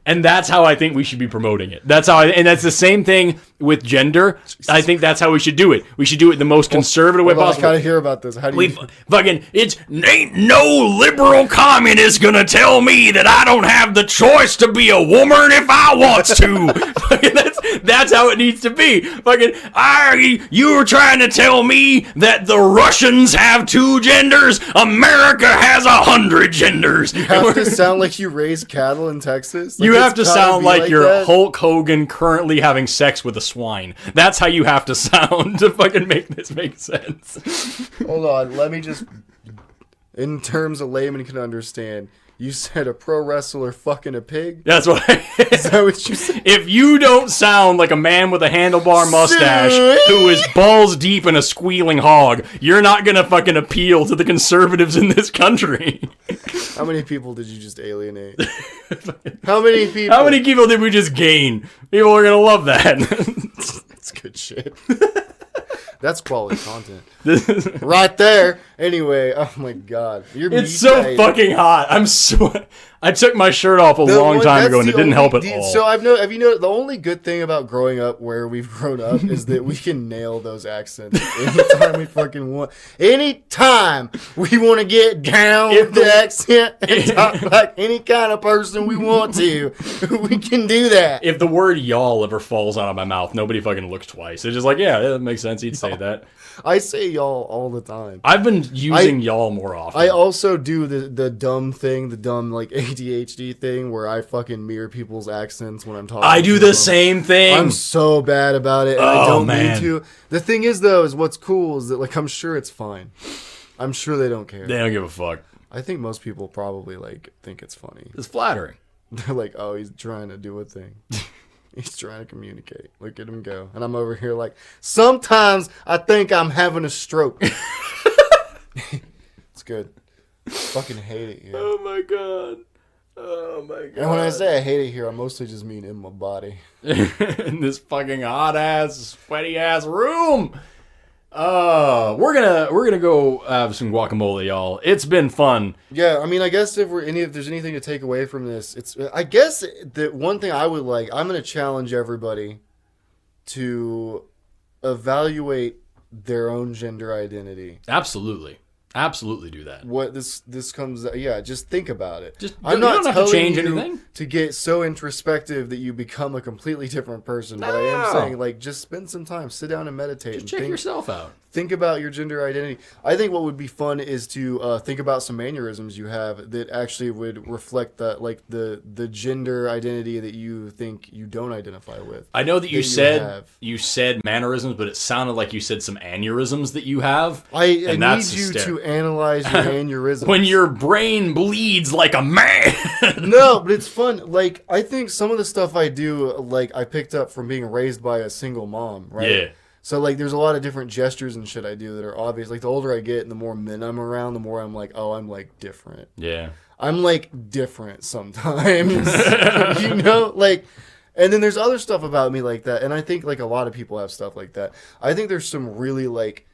A: And that's how I think we should be promoting it. That's how, and that's the same thing with gender. I think that's how we should do it. We should do it the most conservative way possible.
B: I gotta hear about this. How do you?
A: Ain't no liberal communist gonna tell me that I don't have the choice to be a woman if I wants to. That's how it needs to be. You were trying to tell me that the Russians have 2 genders. America has 100 genders.
B: You have to sound like you raise cattle in Texas.
A: You have to sound like you're that. Hulk Hogan currently having sex with a swine. That's how you have to sound to fucking make this make sense.
B: Hold on, let me just, in terms a layman can understand, you said a pro wrestler fucking a pig?
A: That's what
B: Is that what you said?
A: If you don't sound like a man with a handlebar mustache who is balls deep in a squealing hog, you're not gonna fucking appeal to the conservatives in this country.
B: How many people did you just alienate? How many people?
A: How many people did we just gain? People are gonna love that.
B: That's good shit. That's quality content. Right there. Anyway, oh my god.
A: It's so fucking hot. I took my shirt off a long time ago and it didn't help at all.
B: So have you noticed the only good thing about growing up where we've grown up is that we can nail those accents anytime we fucking want. Anytime we want to get down with the accent and talk like any kind of person we want to, we can do that.
A: If the word y'all ever falls out of my mouth, nobody fucking looks twice. It's just like, yeah, that makes sense. He'd say that.
B: I say y'all all the time.
A: I've been using y'all more often.
B: I also do the dumb thing, the dumb like ADHD thing where I fucking mirror people's accents when I'm talking.
A: I do the same thing.
B: I'm so bad about it and I don't mean to. The thing is though, is what's cool is that like I'm sure it's fine. I'm sure they don't care.
A: They don't give a fuck.
B: I think most people probably like think it's funny.
A: It's flattering.
B: They're like, oh, he's trying to do a thing. He's trying to communicate. Look at him go. And I'm over here like, sometimes I think I'm having a stroke. It's good. I fucking hate it here.
A: Oh my god. Oh my god.
B: And when I say I hate it here, I mostly just mean in my body.
A: In this fucking hot ass, sweaty ass room. We're gonna go have some guacamole, y'all. It's been fun.
B: Yeah, I mean, I guess if there's anything to take away from this, I guess the one thing I would like, I'm gonna challenge everybody to evaluate their own gender identity.
A: Absolutely do that.
B: What this comes, just think about it.
A: I'm not telling you to change anything.
B: To get so introspective that you become a completely different person. But I am saying, like, just spend some time, sit down and meditate.
A: Just check yourself out.
B: Think about your gender identity. I think what would be fun is to think about some mannerisms you have that actually would reflect that, like the gender identity that you think you don't identify with.
A: I know that you said mannerisms, but it sounded like you said some aneurysms that you have.
B: I need you to analyze your aneurysms.
A: When your brain bleeds like a man.
B: No, but it's fun. Like, I think some of the stuff I do, like, I picked up from being raised by a single mom, right?
A: Yeah.
B: So, like, there's a lot of different gestures and shit I do that are obvious. Like, the older I get and the more men I'm around, the more I'm like, oh, I'm, like, different.
A: Yeah.
B: I'm, like, different sometimes. You know? Like, and then there's other stuff about me like that. And I think, like, a lot of people have stuff like that. I think there's some really, like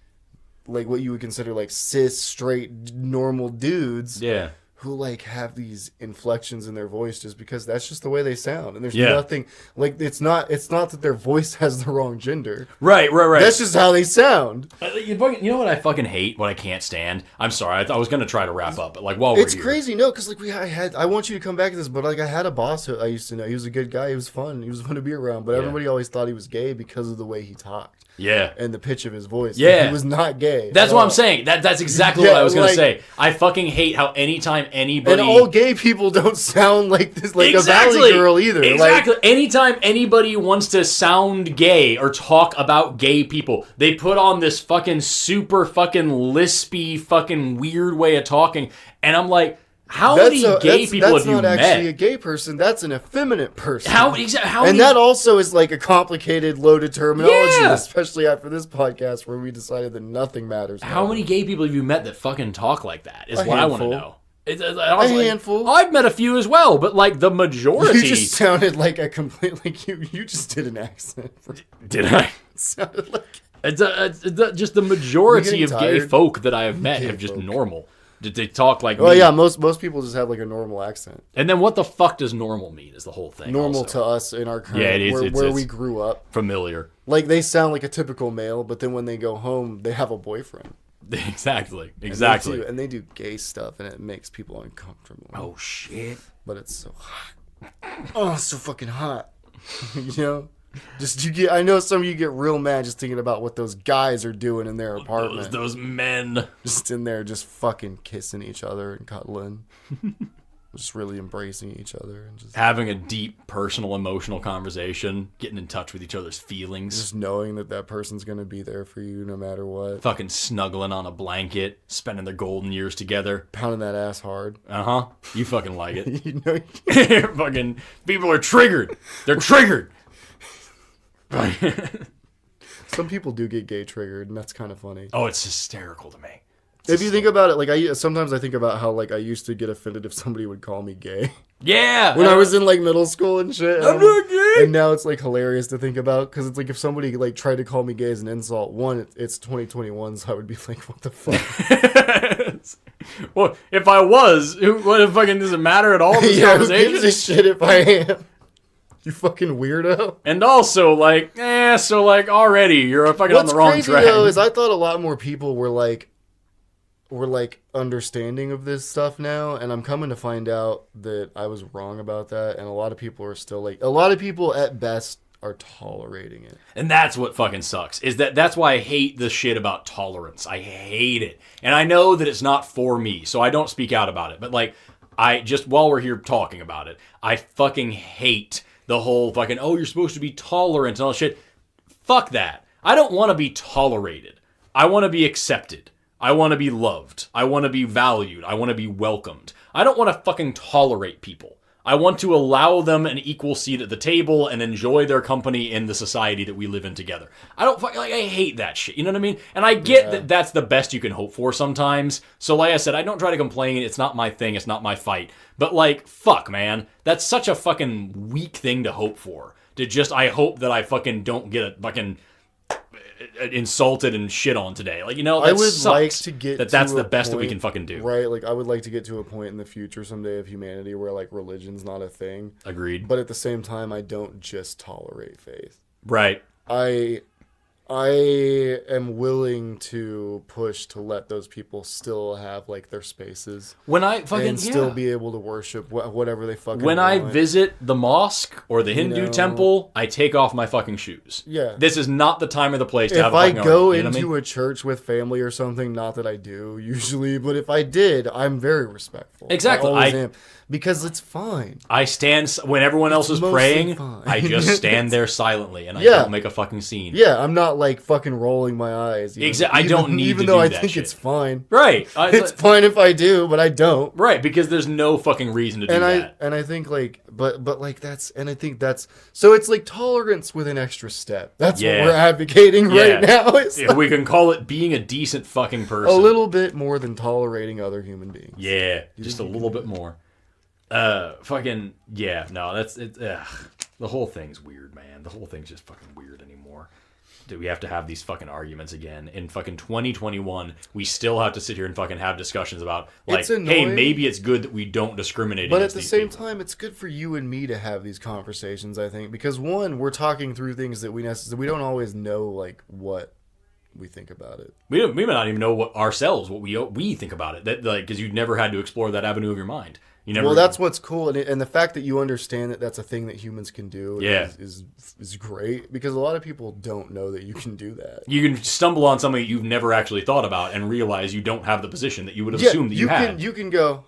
B: what you would consider, like, cis, straight, normal dudes.
A: Yeah.
B: who like have these inflections in their voice just because that's just the way they sound, and there's nothing like it's not that their voice has the wrong gender. Right. That's just how they sound.
A: You know what I fucking hate? What I can't stand? I'm sorry. I was gonna try to wrap up, but like while we're here,
B: it's crazy. No, because like I want you to come back to this, but like I had a boss who I used to know. He was a good guy. He was fun. He was fun to be around. But everybody always thought he was gay because of the way he talked. Yeah. And the pitch of his voice. Yeah. He was not gay.
A: That's what I'm saying. That's exactly what I was going to say. I fucking hate how anytime anybody...
B: And all gay people don't sound like this, like a Valley girl either.
A: Exactly. Like, anytime anybody wants to sound gay or talk about gay people, they put on this fucking super fucking lispy fucking weird way of talking. And I'm like... How many gay people have you met? That's not actually
B: a gay person. That's an effeminate person.
A: And
B: that also is like a complicated, loaded terminology, especially after this podcast where we decided that nothing matters.
A: How many gay people have you met that fucking talk like that? Is what I want to know.
B: A handful.
A: I've met a few as well, but like the majority.
B: You just sounded like a complete, like you just did an accent.
A: Did I?
B: It sounded like.
A: Just the majority of gay folk that I have met have just normal. Did they talk like?
B: Well, yeah, most people just have like a normal accent.
A: And then what the fuck does normal mean? Is the whole thing
B: normal to us in our current where we grew up?
A: Familiar.
B: Like they sound like a typical male, but then when they go home, they have a boyfriend.
A: Exactly.
B: And they do gay stuff, and it makes people uncomfortable.
A: Oh shit!
B: But it's so hot. Oh, it's so fucking hot. You know. I know some of you get real mad just thinking about what those guys are doing in their apartment.
A: Those men.
B: Just in there just fucking kissing each other and cuddling. Just really embracing each other. And just
A: having a deep, personal, emotional conversation. Getting in touch with each other's feelings.
B: Just knowing that person's going to be there for you no matter what.
A: Fucking snuggling on a blanket. Spending their golden years together.
B: Pounding that ass hard.
A: Uh-huh. You fucking like it. You know fucking people are triggered. They're triggered.
B: Some people do get gay triggered, and that's kind of funny.
A: Oh, it's hysterical to me.
B: If you think about it, like sometimes I think about how like I used to get offended if somebody would call me gay.
A: Yeah,
B: when I was in like middle school and shit.
A: I'm not gay.
B: And now it's like hilarious to think about because it's like if somebody like tried to call me gay as an insult, it's 2021, so I would be like, what the fuck?
A: Well, if I was, what if fucking does it matter at all? This conversation?
B: Who gives a shit if I am? You fucking weirdo.
A: And also, like, so like already you're fucking on the wrong track.
B: What's crazy though is I thought a lot more people were like understanding of this stuff now, and I'm coming to find out that I was wrong about that, and a lot of people are still like, a lot of people at best are tolerating it.
A: And that's what fucking sucks, is that's why I hate the shit about tolerance. I hate it. And I know that it's not for me, so I don't speak out about it. But like, while we're here talking about it, I fucking hate the whole fucking, oh, you're supposed to be tolerant and all that shit. Fuck that. I don't want to be tolerated. I want to be accepted. I want to be loved. I want to be valued. I want to be welcomed. I don't want to fucking tolerate people. I want to allow them an equal seat at the table and enjoy their company in the society that we live in together. I hate that shit. You know what I mean? And I get that that's the best you can hope for sometimes. So like I said, I don't try to complain. It's not my thing. It's not my fight. But like, fuck, man. That's such a fucking weak thing to hope for. I hope that I fucking don't get a fucking insulted and shit on today. Like, you know, that
B: I would
A: sucks
B: like to get
A: that's
B: to
A: the
B: a
A: best that
B: point,
A: we can fucking do.
B: Right? Like, I would like to get to a point in the future someday of humanity where, like, religion's not a thing.
A: Agreed.
B: But at the same time, I don't just tolerate faith.
A: Right.
B: I am willing to push to let those people still have like their spaces.
A: When I fucking
B: and still be able to worship whatever they fucking
A: when
B: want.
A: I visit the mosque or the Hindu temple, I take off my fucking shoes.
B: Yeah.
A: This is not the time or the place to have a
B: fucking
A: fucking argument.
B: If I go into a church with family or something, not that I do usually, but if I did, I'm very respectful.
A: Exactly.
B: I always am. Because it's fine.
A: I stand when everyone else is praying. I just stand there silently and I don't make a fucking scene.
B: Yeah, I'm not like fucking rolling my eyes.
A: Exactly. I don't need
B: even
A: to
B: though
A: do
B: I
A: that
B: think
A: shit.
B: It's fine.
A: Right.
B: It's fine if I do, but I don't.
A: Right, because there's no fucking reason to do that.
B: And I think like, but like that's, and I think that's, so it's like tolerance with an extra step. That's what we're advocating right now.
A: If we can call it being a decent fucking person.
B: A little bit more than tolerating other human beings.
A: Yeah, just a little bit more. Fucking, yeah, no, that's it. The whole thing's weird, man. The whole thing's just fucking weird anymore. anymore. Do we have to have these fucking arguments again in fucking 2021? We still have to sit here and fucking have discussions about like, hey, maybe it's good that we don't discriminate.
B: But at the same time, it's good for you and me to have these conversations. I think because one, we're talking through things that we don't always know like what we think about it.
A: We may not even know what we think about it. That like because you never had to explore that avenue of your mind.
B: Well, that's what's cool, and the fact that you understand that that's a thing that humans can do is great, because a lot of people don't know that you can do that.
A: You can stumble on something that you've never actually thought about and realize you don't have the position that you would have assumed that you had.
B: You can go,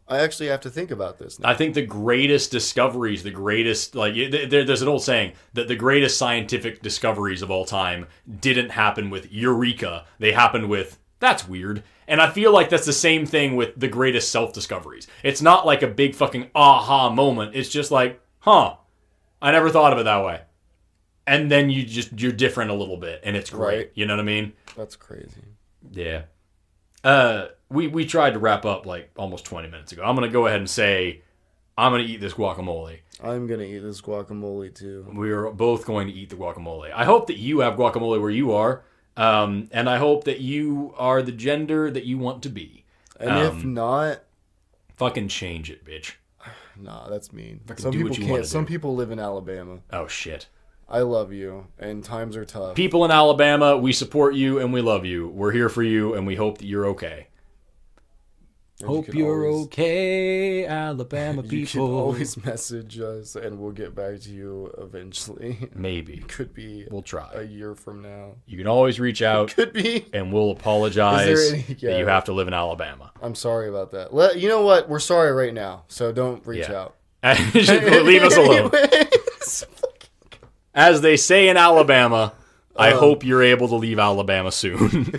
B: I actually have to think about this now.
A: I think the greatest discoveries, there's an old saying that the greatest scientific discoveries of all time didn't happen with eureka. They happened with, that's weird. And I feel like that's the same thing with the greatest self-discoveries. It's not like a big fucking aha moment. It's just like, I never thought of it that way. And then you're different a little bit, and it's great. Right. You know what I mean?
B: That's crazy.
A: Yeah. We tried to wrap up like almost 20 minutes ago. I'm going to go ahead and say I'm going to eat this guacamole.
B: I'm going to eat this guacamole too.
A: We are both going to eat the guacamole. I hope that you have guacamole where you are. And I hope that you are the gender that you want to be.
B: And if not,
A: fucking change it, bitch.
B: Nah, that's mean. Some people can't. Some people live in Alabama.
A: Oh, shit.
B: I love you, and times are tough.
A: People in Alabama, we support you and we love you. We're here for you, and we hope that you're okay. Hope you're okay, Alabama people.
B: You can always message us, and we'll get back to you eventually.
A: Maybe.
B: It could be.
A: We'll try.
B: A year from now.
A: You can always reach out.
B: It could be.
A: And we'll apologize that you have to live in Alabama.
B: I'm sorry about that. You know what? We're sorry right now, so don't reach out.
A: Leave us alone. As they say in Alabama, I hope you're able to leave Alabama soon.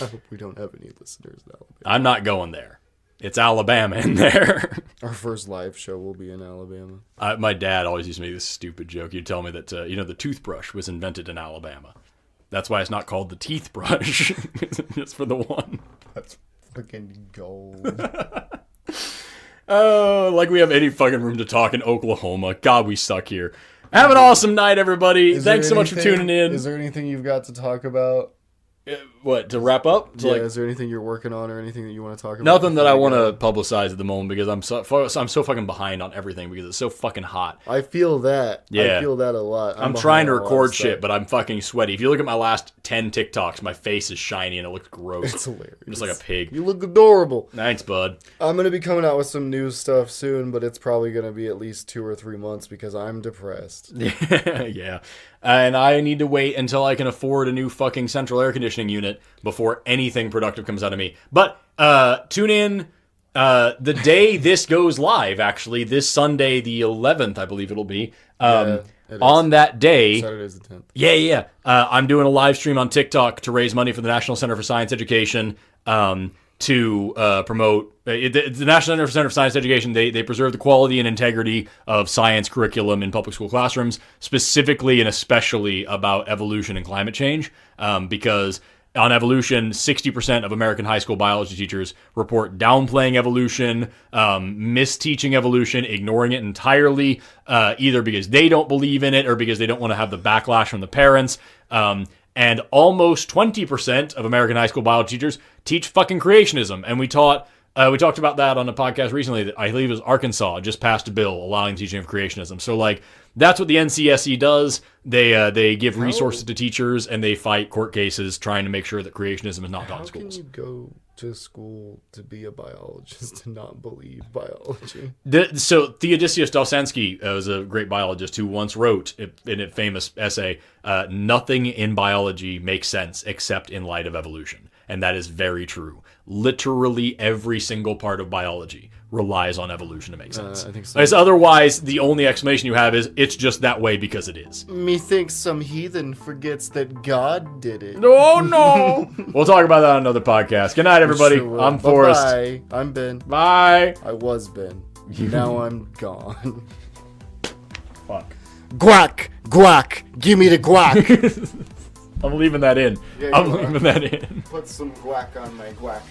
B: I hope we don't have any listeners in Alabama.
A: I'm not going there. It's Alabama in there.
B: Our first live show will be in Alabama.
A: My dad always used to make this stupid joke. He'd tell me that, the toothbrush was invented in Alabama. That's why it's not called the teeth brush. It's for the one.
B: That's fucking gold.
A: Oh, like we have any fucking room to talk in Oklahoma. God, we suck here. Have an awesome night, everybody. Thanks so much for tuning in.
B: Is there anything you've got to talk about?
A: What, to wrap up?
B: Is there anything you're working on or anything that you want to talk about?
A: Nothing that I want to publicize at the moment because I'm so fucking behind on everything because it's so fucking hot.
B: I feel that. Yeah. I feel that a lot.
A: I'm trying to record shit, but I'm fucking sweaty. If you look at my last 10 TikToks, my face is shiny and it looks gross.
B: It's hilarious.
A: I'm just like a pig.
B: You look adorable.
A: Thanks, bud.
B: I'm going to be coming out with some new stuff soon, but it's probably going to be at least 2 or 3 months because I'm depressed.
A: Yeah. And I need to wait until I can afford a new fucking central air conditioning unit before anything productive comes out of me. But tune in the day this goes live, actually. This Sunday, the 11th, I believe it'll be. On that day.
B: Saturday's the 10th.
A: Yeah. I'm doing a live stream on TikTok to raise money for the National Center for Science Education to promote the National Center for Science Education. They preserve the quality and integrity of science curriculum in public school classrooms, specifically and especially about evolution and climate change, because on evolution, 60% of American high school biology teachers report downplaying evolution, misteaching evolution, ignoring it entirely, either because they don't believe in it or because they don't want to have the backlash from the parents. And almost 20% of American high school biology teachers teach fucking creationism. And we talked about that on a podcast recently that I believe it was Arkansas just passed a bill allowing teaching of creationism. So like that's what the NCSE does. They give resources to teachers and they fight court cases trying to make sure that creationism is not taught in schools.
B: How can you go to school to be a biologist and not believe biology?
A: So Theodosius Dawsensky was a great biologist who once wrote in a famous essay, nothing in biology makes sense except in light of evolution. And that is very true. Literally every single part of biology relies on evolution to make sense.
B: I think so.
A: As otherwise, the only explanation you have is it's just that way because it is.
B: Methinks some heathen forgets that God did it.
A: No. We'll talk about that on another podcast. Good night, everybody. Sure, I'm Forrest.
B: Bye. I'm Ben.
A: Bye.
B: I was Ben. Now I'm gone.
A: Fuck.
B: Guac. Give me the guac.
A: I'm leaving that in.
B: Yeah,
A: I'm leaving that in.
B: Put some guac on my guac.